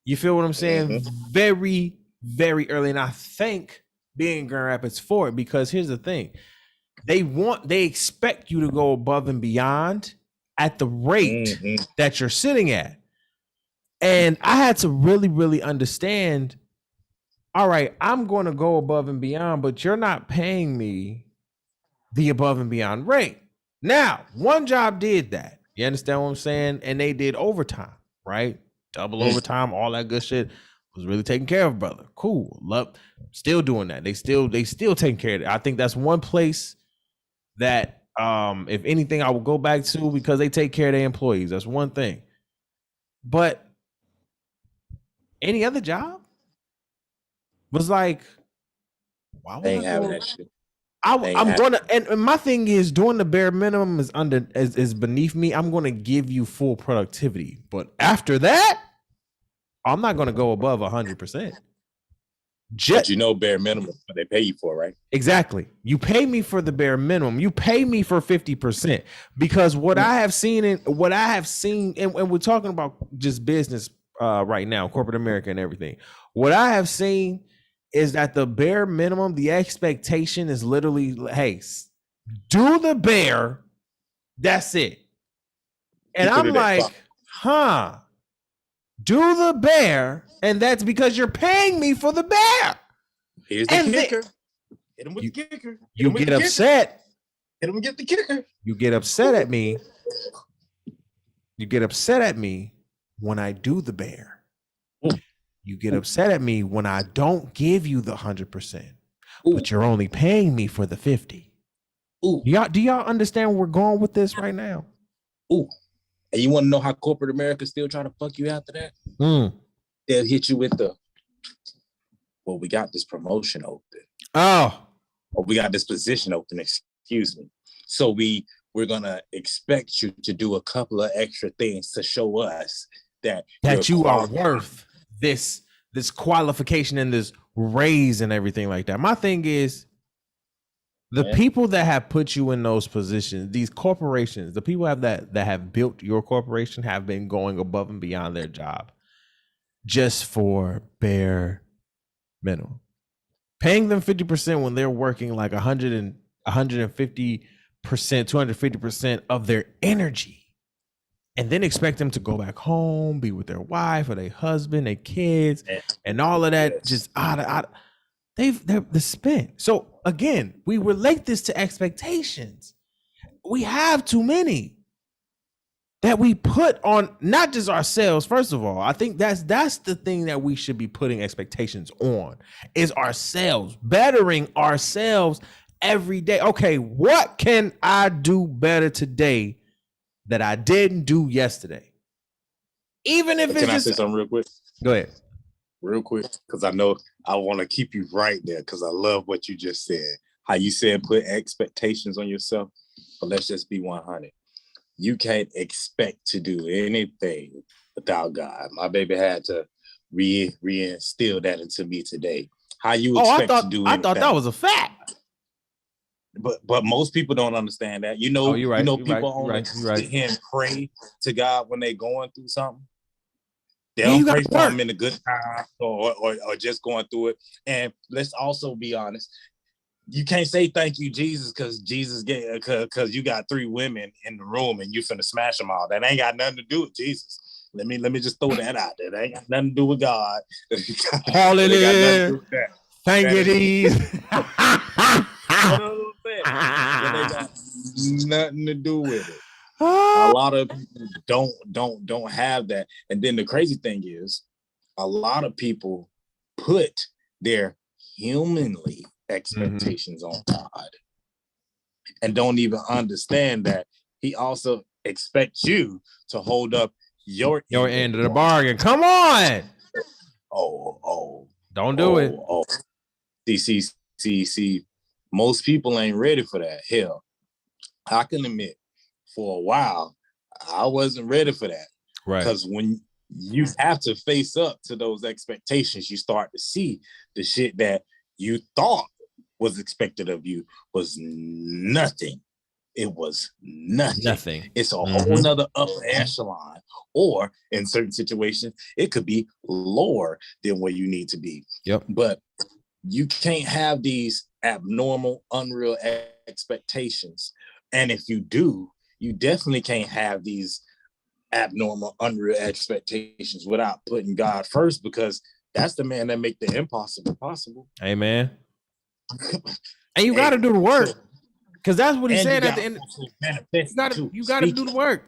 Speaker 1: You feel what I'm saying? Very, very early. And I thank being Grand Rapids for it, because here's the thing. They expect you to go above and beyond at the rate that you're sitting at. And I had to really, really understand, all right, I'm going to go above and beyond, but you're not paying me the above and beyond rate. Now, one job did that. You understand what I'm saying? And they did overtime, right? Double overtime, all that good shit. Was really taking care of brother. Cool. Love, still doing that. They still taking care of it. I think that's one place that if anything I will go back to, because they take care of their employees. That's one thing. But any other job was like, why would
Speaker 2: They
Speaker 1: I
Speaker 2: ain't having
Speaker 1: go?
Speaker 2: that shit.
Speaker 1: I'm gonna, and my thing is, doing the bare minimum is beneath me. I'm gonna give you full productivity, but after that, I'm not gonna go above 100%.
Speaker 2: But you know, bare minimum is what they pay you for, right?
Speaker 1: Exactly. You pay me for the bare minimum. You pay me for 50%, because what I have seen, and we're talking about just business right now, corporate America and everything. What I have seen is that the bare minimum, the expectation is literally, hey, do the bare, that's it. And I'm like, do the bare, and that's because you're paying me for the bare.
Speaker 2: Here's the kicker. Hit him with the kicker.
Speaker 1: You get upset.
Speaker 2: Hit him get the kicker.
Speaker 1: You get upset at me. You get upset at me when I do the bare. You get upset at me when I don't give you the 100%, but you're only paying me for the 50. Do y'all understand where we're going with this right now?
Speaker 2: And you want to know how corporate America still trying to fuck you after that? They'll hit you with well, we got this promotion open. Or we got this position open, excuse me. So we're gonna expect you to do a couple of extra things to show us that
Speaker 1: you are worth this qualification and this raise and everything like that. My thing is, the people that have put you in those positions, these corporations, the people that have built your corporation, have been going above and beyond their job just for bare minimum. Paying them 50% when they're working like 150%, 250% of their energy, and then expect them to go back home, be with their wife or their husband, their kids, and all of that, just they're spent. So again, we relate this to expectations. We have too many that we put on, not just ourselves. First of all, I think that's the thing that we should be putting expectations on, is ourselves, bettering ourselves every day. Okay, what can I do better today that I didn't do yesterday? Even if
Speaker 2: Can I say something real quick?
Speaker 1: Go ahead.
Speaker 2: Real quick, because I know I want to keep you right there, because I love what you just said. How you said put expectations on yourself, but let's just be 100. You can't expect to do anything without God. My baby had to reinstill that into me today. How you expect to do anything?
Speaker 1: I thought that was a fact.
Speaker 2: But most people don't understand that. You know,
Speaker 1: you're right.
Speaker 2: People only sit here and pray to God when they're going through something. They don't pray for them in the good times or just going through it. And let's also be honest. You can't say thank you, Jesus, because you got 3 women in the room and you finna smash them all. That ain't got nothing to do with Jesus. Let me just throw that out there. That ain't got nothing to do with God.
Speaker 1: Hallelujah. Thank you, Jesus.
Speaker 2: It got nothing to do with it. A lot of people don't have that. And then the crazy thing is, a lot of people put their humanly expectations on God and don't even understand that He also expects you to hold up your
Speaker 1: end of the bargain. Come on. Don't do it.
Speaker 2: See, most people ain't ready for that. Hell, I can admit, for a while, I wasn't ready for that.
Speaker 1: Right.
Speaker 2: Because when you have to face up to those expectations, you start to see the shit that you thought was expected of you was nothing. It was nothing. It's a whole nother upper echelon. Or in certain situations, it could be lower than where you need to be.
Speaker 1: Yep.
Speaker 2: But you can't have these abnormal, unreal expectations. And if you do, you definitely can't have these abnormal, unreal expectations without putting God first, because that's the man that make the impossible possible.
Speaker 1: Amen. And you got to do the work, because that's what he said at the end. You got to do the work.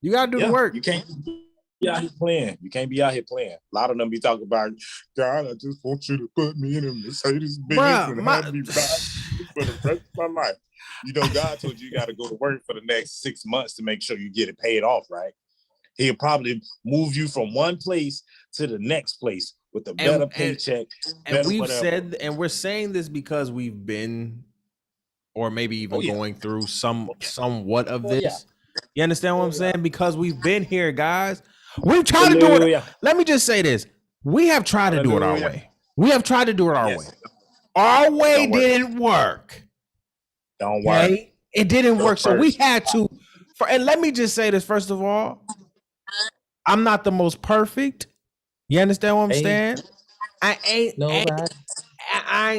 Speaker 1: You got to do the work.
Speaker 2: You can't be out here playing. You can't be out here playing. A lot of them be talking about, God, I just want you to put me in a Mercedes Benz and have me back for the rest of my life. You know, God told you got to go to work for the next 6 months to make sure you get it paid off, right? He'll probably move you from one place to the next place with a better paycheck.
Speaker 1: And we've said, and we're saying this because we've been, or maybe even going through somewhat of this. Yeah. You understand what I'm saying? Because we've been here, guys. We've tried to do it. Let me just say this. We have tried to do it our way. We have tried to do it our way. Our way didn't work.
Speaker 2: Don't work.
Speaker 1: It didn't work. So we had to, and let me just say this, first of all, I'm not the most perfect. You understand what I'm saying? I ain't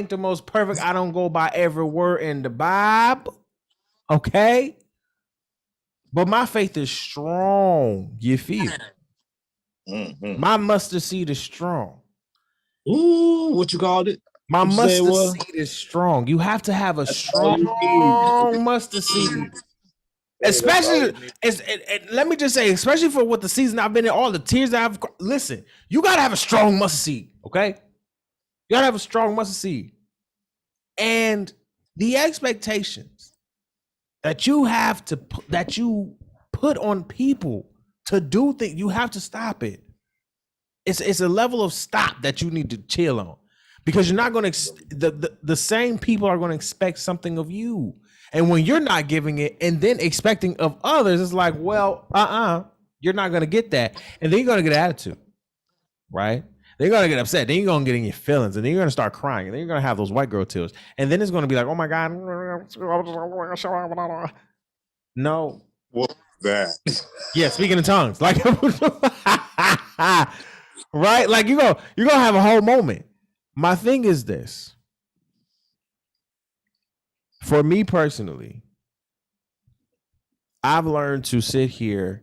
Speaker 1: the most perfect. I don't go by every word in the Bible. Okay? But my faith is strong. You feel? Mm-hmm. My mustard seed is strong.
Speaker 2: Ooh, what you called it?
Speaker 1: My mustard seed is strong. You have to have a strong mustard seed. Especially, let me just say, especially for what the season I've been in, all the tears I've listen, you gotta have a strong mustard seed, okay? You gotta have a strong mustard seed. And the expectations that you have to that you put on people to do things, you have to stop it. It's a level of stop that you need to chill on, because you're not going to the same people are going to expect something of you, and when you're not giving it and then expecting of others, it's like, well, you're not going to get that, and then you're going to get attitude, right? Then you're going to get upset, then you're going to get in your feelings, and then you're going to start crying, and then you're going to have those white girl tears, and then it's going to be like, oh my God, no,
Speaker 2: what that?
Speaker 1: Yeah, speaking in tongues, like. Right? Like you're gonna have a whole moment. My thing is this. For me personally, I've learned to sit here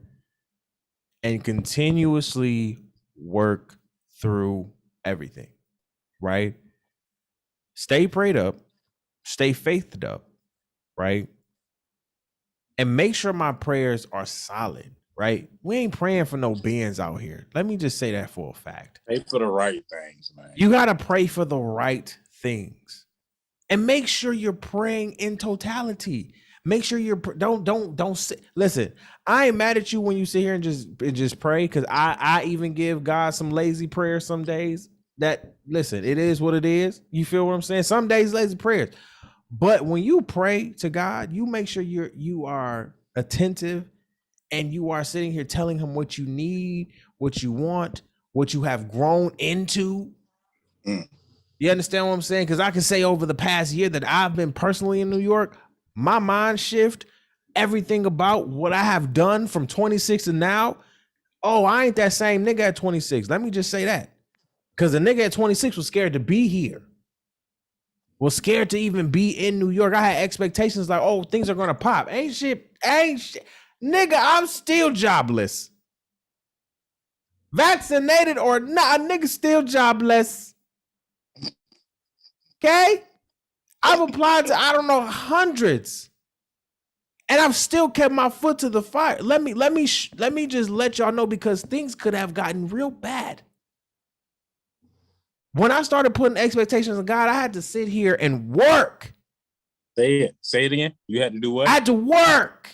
Speaker 1: and continuously work through everything, right? Stay prayed up, stay faithed up, right? And make sure my prayers are solid. Right? We ain't praying for no beings out here. Let me just say that for a fact.
Speaker 2: Pray for the right things, man.
Speaker 1: You got to pray for the right things. And make sure you're praying in totality. Make sure you're don't sit. Listen, I ain't mad at you when you sit here and just pray, because I even give God some lazy prayers some days. That, listen, it is what it is. You feel what I'm saying? Some days lazy prayers. But when you pray to God, you make sure you are attentive. And you are sitting here telling him what you need, what you want, what you have grown into. You understand what I'm saying? Because I can say over the past year that I've been personally in New York, my mind shift, everything about what I have done from 26 to now. Oh, I ain't that same nigga at 26. Let me just say that. Because the nigga at 26 was scared to be here. Was scared to even be in New York. I had expectations like, oh, things are going to pop. Ain't shit. Nigga, I'm still jobless. Vaccinated or not, a nigga still jobless. Okay? I've applied to, I don't know, hundreds. And I've still kept my foot to the fire. Let me just let y'all know, because things could have gotten real bad. When I started putting expectations on God, I had to sit here and work.
Speaker 2: Say it again. You had to do what?
Speaker 1: I had to work.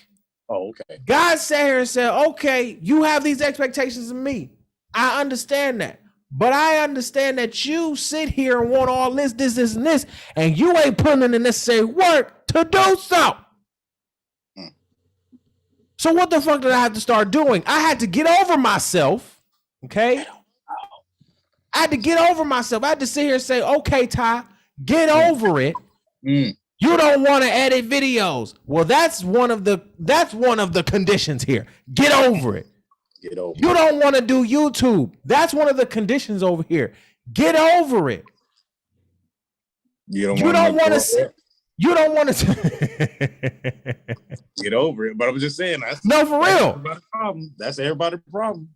Speaker 2: Oh, okay.
Speaker 1: God sat here and said, okay, you have these expectations of me. I understand that. But I understand that you sit here and want all this, and this, and you ain't putting in the necessary work to do so. So what the fuck did I have to start doing? I had to get over myself, okay? I had to get over myself. I had to sit here and say, okay, Ty, get over it. You don't want to edit videos. Well, that's one of the conditions here. Get over it. You don't want to do YouTube. That's one of the conditions over here. Get over it. You don't want to
Speaker 2: get over it. But I'm just saying,
Speaker 1: no, for real.
Speaker 2: That's everybody's problem.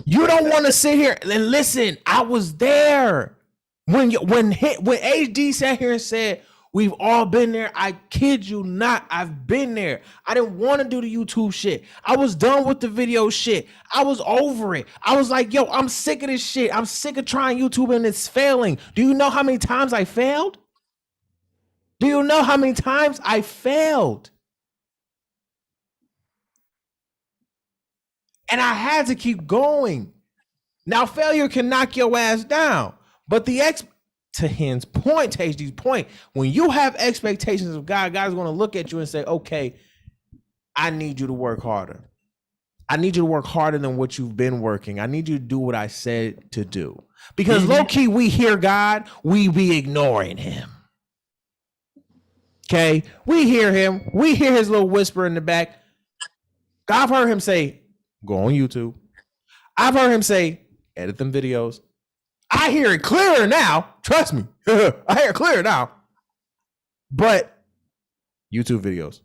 Speaker 1: You don't want to sit here and listen. I was there when HD sat here and said, we've all been there. I kid you not. I've been there. I didn't want to do the YouTube shit. I was done with the video shit. I was over it. I was like, yo, I'm sick of this shit. I'm sick of trying YouTube and it's failing. Do you know how many times I failed? Do you know how many times I failed? And I had to keep going. Now, failure can knock your ass down. But to Hen's point, HD's point, when you have expectations of God, God's going to look at you and say, okay, I need you to work harder. I need you to work harder than what you've been working. I need you to do what I said to do. Because low key, we hear God, we be ignoring him. Okay? We hear him. We hear his little whisper in the back. I've heard him say, go on YouTube. I've heard him say, edit them videos. I hear it clearer now. Trust me. I hear it clearer now. But YouTube videos,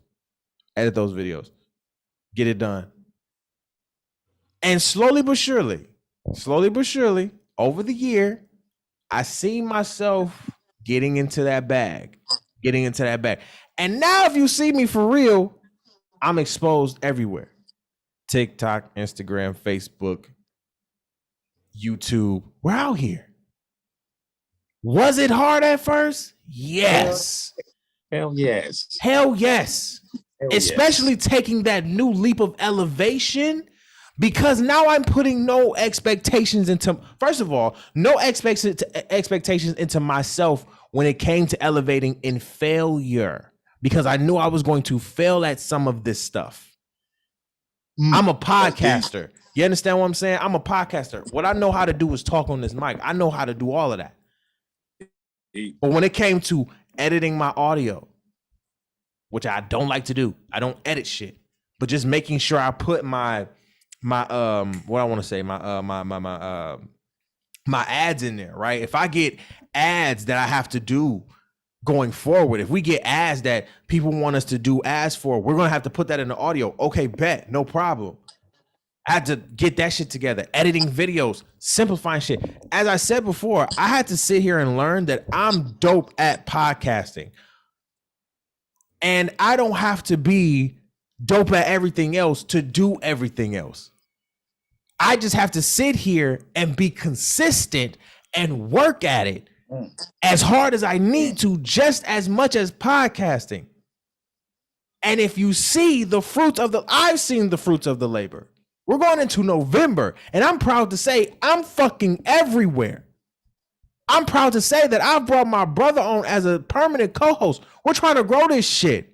Speaker 1: edit those videos, get it done. And slowly but surely, over the year, I see myself getting into that bag. And now if you see me for real, I'm exposed everywhere. TikTok, Instagram, Facebook, YouTube. We're out here. Was it hard at first? Yes.
Speaker 2: Hell yes.
Speaker 1: Especially taking that new leap of elevation, because now I'm putting no expectations into, first of all, no expectations into myself when it came to elevating in failure, because I knew I was going to fail at some of this stuff. I'm a podcaster. You understand what I'm saying? I'm a podcaster. What I know how to do is talk on this mic. I know how to do all of that. But when it came to editing my audio, which I don't like to do, I don't edit shit, but just making sure I put my ads in there, right? If I get ads that I have to do going forward, if we get ads that people want us to do ads for, we're gonna have to put that in the audio. Okay, bet, no problem. I had to get that shit together, editing videos, simplifying shit. As I said before, I had to sit here and learn that I'm dope at podcasting. And I don't have to be dope at everything else to do everything else. I just have to sit here and be consistent and work at it as hard as I need to, just as much as podcasting. And if you see the fruits of I've seen the fruits of the labor. We're going into November, and I'm proud to say I'm fucking everywhere. I'm proud to say that I've brought my brother on as a permanent co-host. We're trying to grow this shit.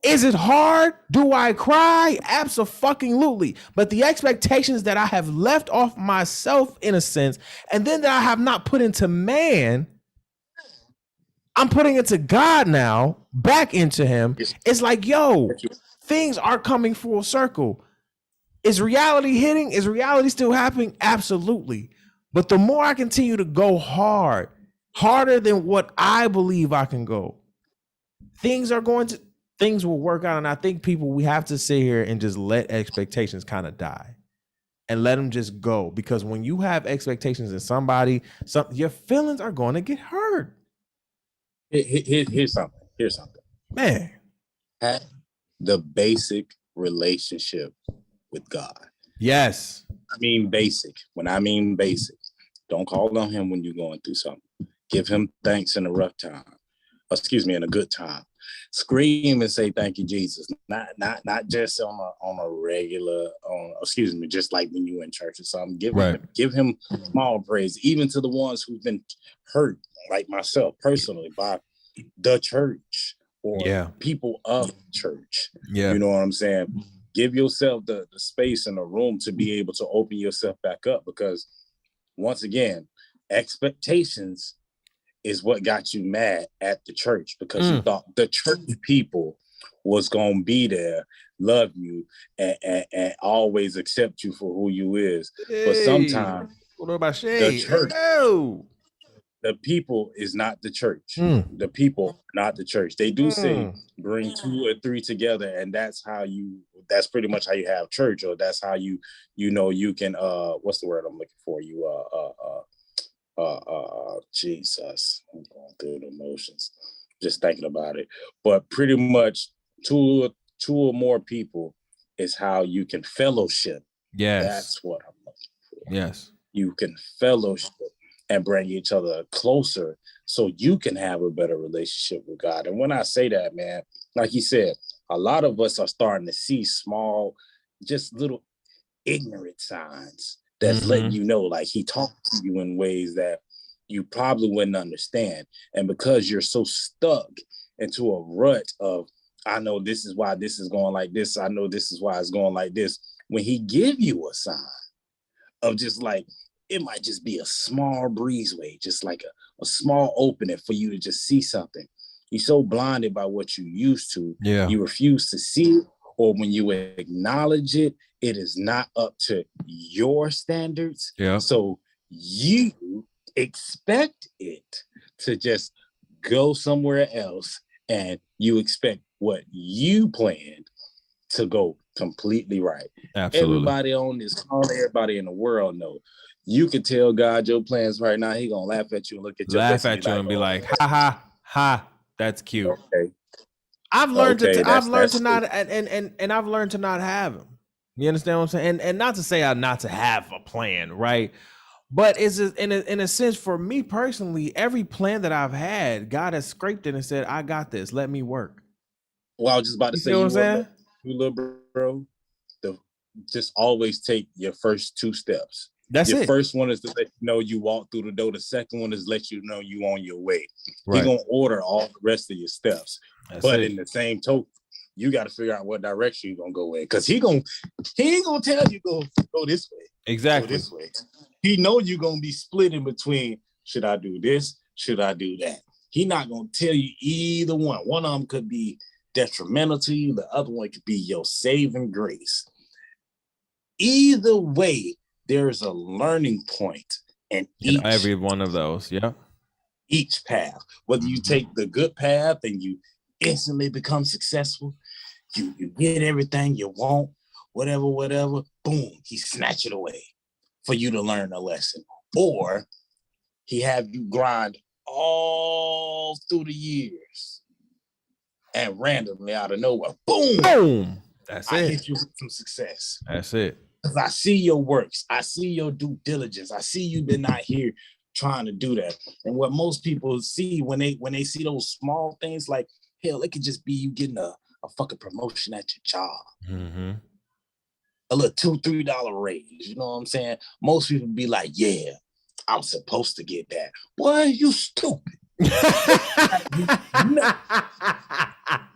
Speaker 1: Is it hard? Do I cry? Abso-fucking-lutely. But the expectations that I have left off myself, in a sense, and then that I have not put into man, I'm putting it to God now, back into him. It's like, yo, things are coming full circle. Is reality hitting? Is reality still happening? Absolutely. But the more I continue to go harder than what I believe I can go, things will work out. And I think we have to sit here and just let expectations kind of die and let them just go. Because when you have expectations in somebody, your feelings are going to get hurt.
Speaker 2: Here's something.
Speaker 1: Man.
Speaker 2: Have the basic relationship with God.
Speaker 1: Yes.
Speaker 2: I mean basic. When I mean basic, don't call on him when you're going through something. Give him thanks in a rough time. In a good time. Scream and say thank you, Jesus. Not just on a regular, just like when you in church or something. Give him small praise, even to the ones who've been hurt, like myself personally, by the church or people of church. Yeah. You know what I'm saying? Give yourself the space and the room to be able to open yourself back up, because once again, expectations is what got you mad at the church, because you thought the church people was going to be there, love you, and always accept you for who you is. Hey, but sometimes the church, the people is not the church. The people, not the church. They do say bring 2 or 3 together, and that's pretty much how you have church, or that's how you can what's the word I'm looking for? Jesus, I'm going through the emotions, just thinking about it. But pretty much 2 or more people is how you can fellowship. Yes, that's what I'm looking for. Yes, you can fellowship and bring each other closer, so you can have a better relationship with God. And when I say that, man, like you said, a lot of us are starting to see small just little ignorant signs that's letting you know, like, he talks to you in ways that you probably wouldn't understand. And because you're so stuck into a rut of, I know this is why this is going like this, I know this is why it's going like this, when he give you a sign of just like, it might just be a small breezeway, just like a small opening for you to just see something. You're so blinded by what you used to, you refuse to see it, or when you acknowledge it, it is not up to your standards. So you expect it to just go somewhere else, and you expect what you planned to go completely right.
Speaker 1: Absolutely.
Speaker 2: Everybody on this call, everybody in the world know. You can tell God your plans right now. He gonna laugh at you and look at your face
Speaker 1: and be like, ha ha ha, that's cute.
Speaker 2: Okay.
Speaker 1: I've learned to not and I've learned to not have them. You understand what I'm saying? And not to say not to have a plan, right? But it's in a sense, for me personally, every plan that I've had, God has scraped it and said, I got this. Let me work.
Speaker 2: Well, I was just about to say,
Speaker 1: what I'm saying?
Speaker 2: You little bro, just always take your first 2 steps.
Speaker 1: That's
Speaker 2: your
Speaker 1: it.
Speaker 2: First one is to let you know you walk through the door. The second one is let you know you on your way. He's gonna order all the rest of your steps. But in the same token, you got to figure out what direction you're gonna go in, because he ain't gonna tell you go this way.
Speaker 1: Exactly.
Speaker 2: Go this way. He know you're gonna be split in between. Should I do this? Should I do that? He not gonna tell you either one. One of them could be detrimental to you. The other one could be your saving grace. Either way, there's a learning point in
Speaker 1: every one of those.
Speaker 2: Each path. Whether you take the good path and you instantly become successful, you get everything you want, whatever, boom, he snatch it away for you to learn a lesson. Or he have you grind all through the years, and randomly out of nowhere, boom,
Speaker 1: that's
Speaker 2: I
Speaker 1: it.
Speaker 2: hit you with some success.
Speaker 1: That's it.
Speaker 2: Because I see your works, I see your due diligence, I see you've been out here trying to do that. And what most people see when they see those small things, like, hell, it could just be you getting a fucking promotion at your job. A little $2-3 raise, you know what I'm saying? Most people be like, yeah, I'm supposed to get that. Boy, you stupid.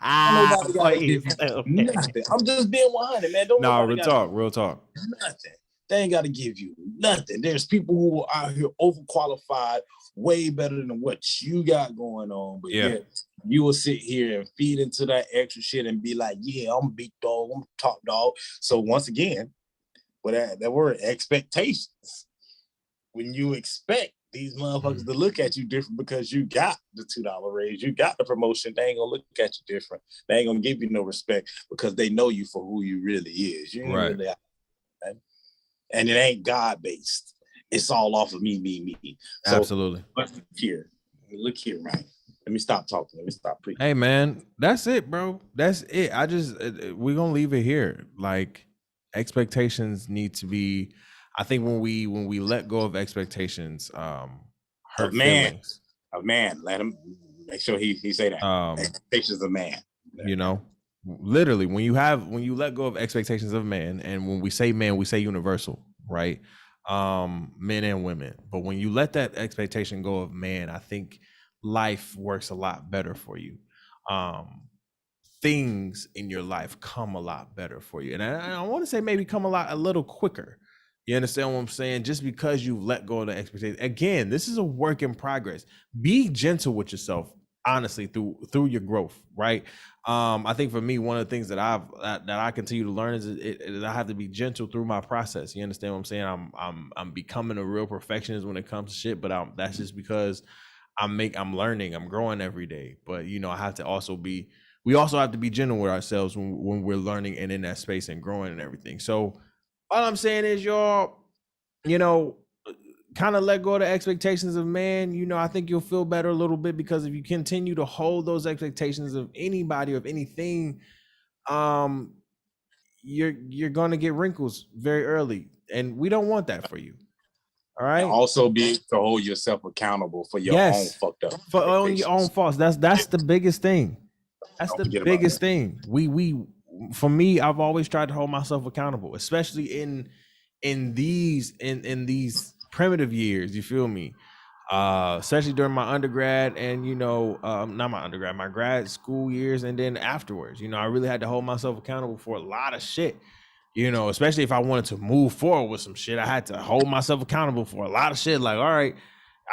Speaker 2: Nobody gotta give you nothing. I'm just being 100, man.
Speaker 1: Real talk.
Speaker 2: Nothing. They ain't got to give you nothing. There's people who are out here overqualified, way better than what you got going on. But you will sit here and feed into that extra shit and be like, yeah, I'm big dog, I'm top dog. So once again, with that word, expectations. When you expect these motherfuckers to look at you different because you got the $2 raise, you got the promotion, they ain't gonna look at you different. They ain't gonna give you no respect because they know you for who you really is. You ain't really, and it ain't God-based. It's all off of me. So,
Speaker 1: absolutely.
Speaker 2: Look here, right? Let me stop talking. Let me stop preaching.
Speaker 1: Hey, man, that's it, bro. That's it. We're gonna leave it here. Like, expectations need to be. I think when we let go of expectations, hurt feelings.
Speaker 2: A man, let him make sure he say that. Expectations of man.
Speaker 1: You know, literally, when you let go of expectations of man, and when we say man, we say universal, right? Men and women. But when you let that expectation go of man, I think life works a lot better for you. Things in your life come a lot better for you, and I want to say maybe come a little quicker. You understand what I'm saying? Just because you've let go of the expectation. Again, this is a work in progress. Be gentle with yourself, honestly, through your growth, right? I think for me, one of the things that I continue to learn is I have to be gentle through my process. You understand what I'm saying? I'm becoming a real perfectionist when it comes to shit, but that's just because I'm learning, I'm growing every day. But I have to also we also have to be gentle with ourselves when we're learning and in that space and growing and everything. So all I'm saying is, y'all, kind of let go of the expectations of man. I think you'll feel better a little bit, because if you continue to hold those expectations of anybody or of anything, you're gonna get wrinkles very early, and we don't want that for you. All right.
Speaker 2: And also be able to hold yourself accountable for your own fucked up.
Speaker 1: For your own faults. That's the biggest thing. That's the biggest thing. for me, I've always tried to hold myself accountable, especially in these primitive years. You feel me? Especially during my undergrad and not my undergrad, my grad school years, and then afterwards. I really had to hold myself accountable for a lot of shit. Especially if I wanted to move forward with some shit, I had to hold myself accountable for a lot of shit. Like, all right,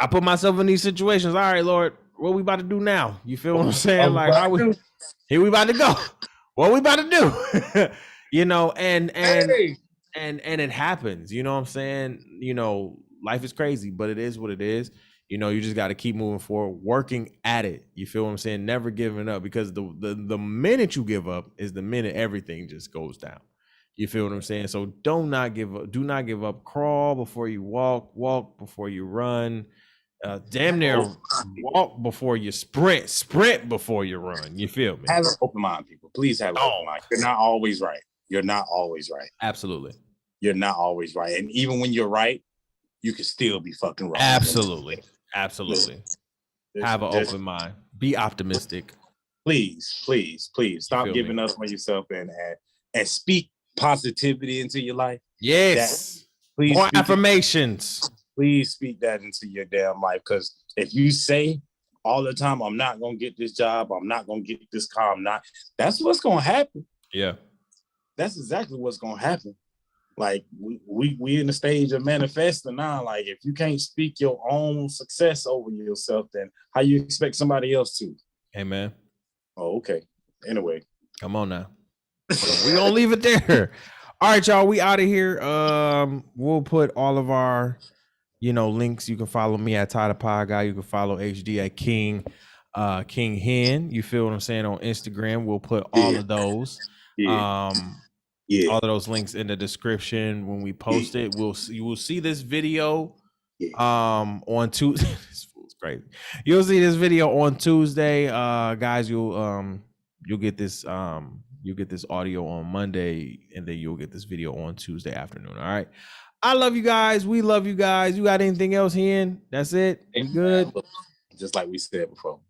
Speaker 1: I put myself in these situations. All right, Lord, what we about to do now? You feel what I'm saying? Like, here we about to go. What we about to do? And it happens. You know what I'm saying? Life is crazy, but it is what it is. You just got to keep moving forward, working at it. You feel what I'm saying? Never giving up, because the minute you give up is the minute everything just goes down. You feel what I'm saying? So do not give up. Do not give up. Crawl before you walk before you run. Damn near walk before you sprint before you run. You feel me?
Speaker 2: Have an open mind, people. Please have an open mind. You're not always right. You're not always right.
Speaker 1: Absolutely.
Speaker 2: You're not always right. And even when you're right, you can still be fucking wrong.
Speaker 1: Absolutely. Have an open mind. Be optimistic.
Speaker 2: Please stop giving up on yourself and speak positivity into your life.
Speaker 1: Yes.
Speaker 2: Please
Speaker 1: more affirmations.
Speaker 2: Please speak that into your damn life, because if you say all the time, I'm not gonna get this job, I'm not gonna get this car, that's what's gonna happen.
Speaker 1: Yeah,
Speaker 2: that's exactly what's gonna happen. Like we in the stage of manifesting now. Like, if you can't speak your own success over yourself, then how you expect somebody else to?
Speaker 1: Amen.
Speaker 2: Oh, okay. Anyway,
Speaker 1: come on now. We gonna leave it there. All right, y'all. We out of here. We'll put all of our, links. You can follow me at Tyler Pie Guy. You can follow HD at King Hen. You feel what I'm saying, on Instagram. We'll put all of those. All of those links in the description when we post it. You will see this video on Tuesday. This fool's crazy. You'll see this video on Tuesday. Guys, you'll get this audio on Monday, and then you'll get this video on Tuesday afternoon. All right. I love you guys. We love you guys. You got anything else, Hen? That's it. Good.
Speaker 2: Just like we said before,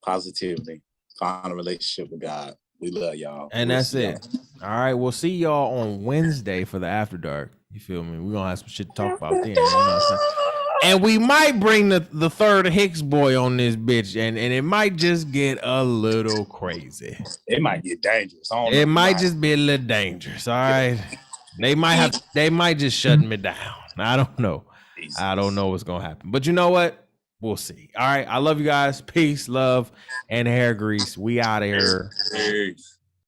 Speaker 2: positivity, find a relationship with God. We love y'all.
Speaker 1: And that's it. All right. We'll see y'all on Wednesday for the After Dark. You feel me? We're going to have some shit to talk about then. You know what I'm saying? And we might bring the third Hicks boy on this bitch, and it might just get a little crazy.
Speaker 2: It might get dangerous.
Speaker 1: It might just be a little dangerous. All right. They might just shut me down. I don't know. I don't know what's going to happen. But you know what? We'll see. All right. I love you guys. Peace, love, and hair grease. We out of here.
Speaker 2: Peace.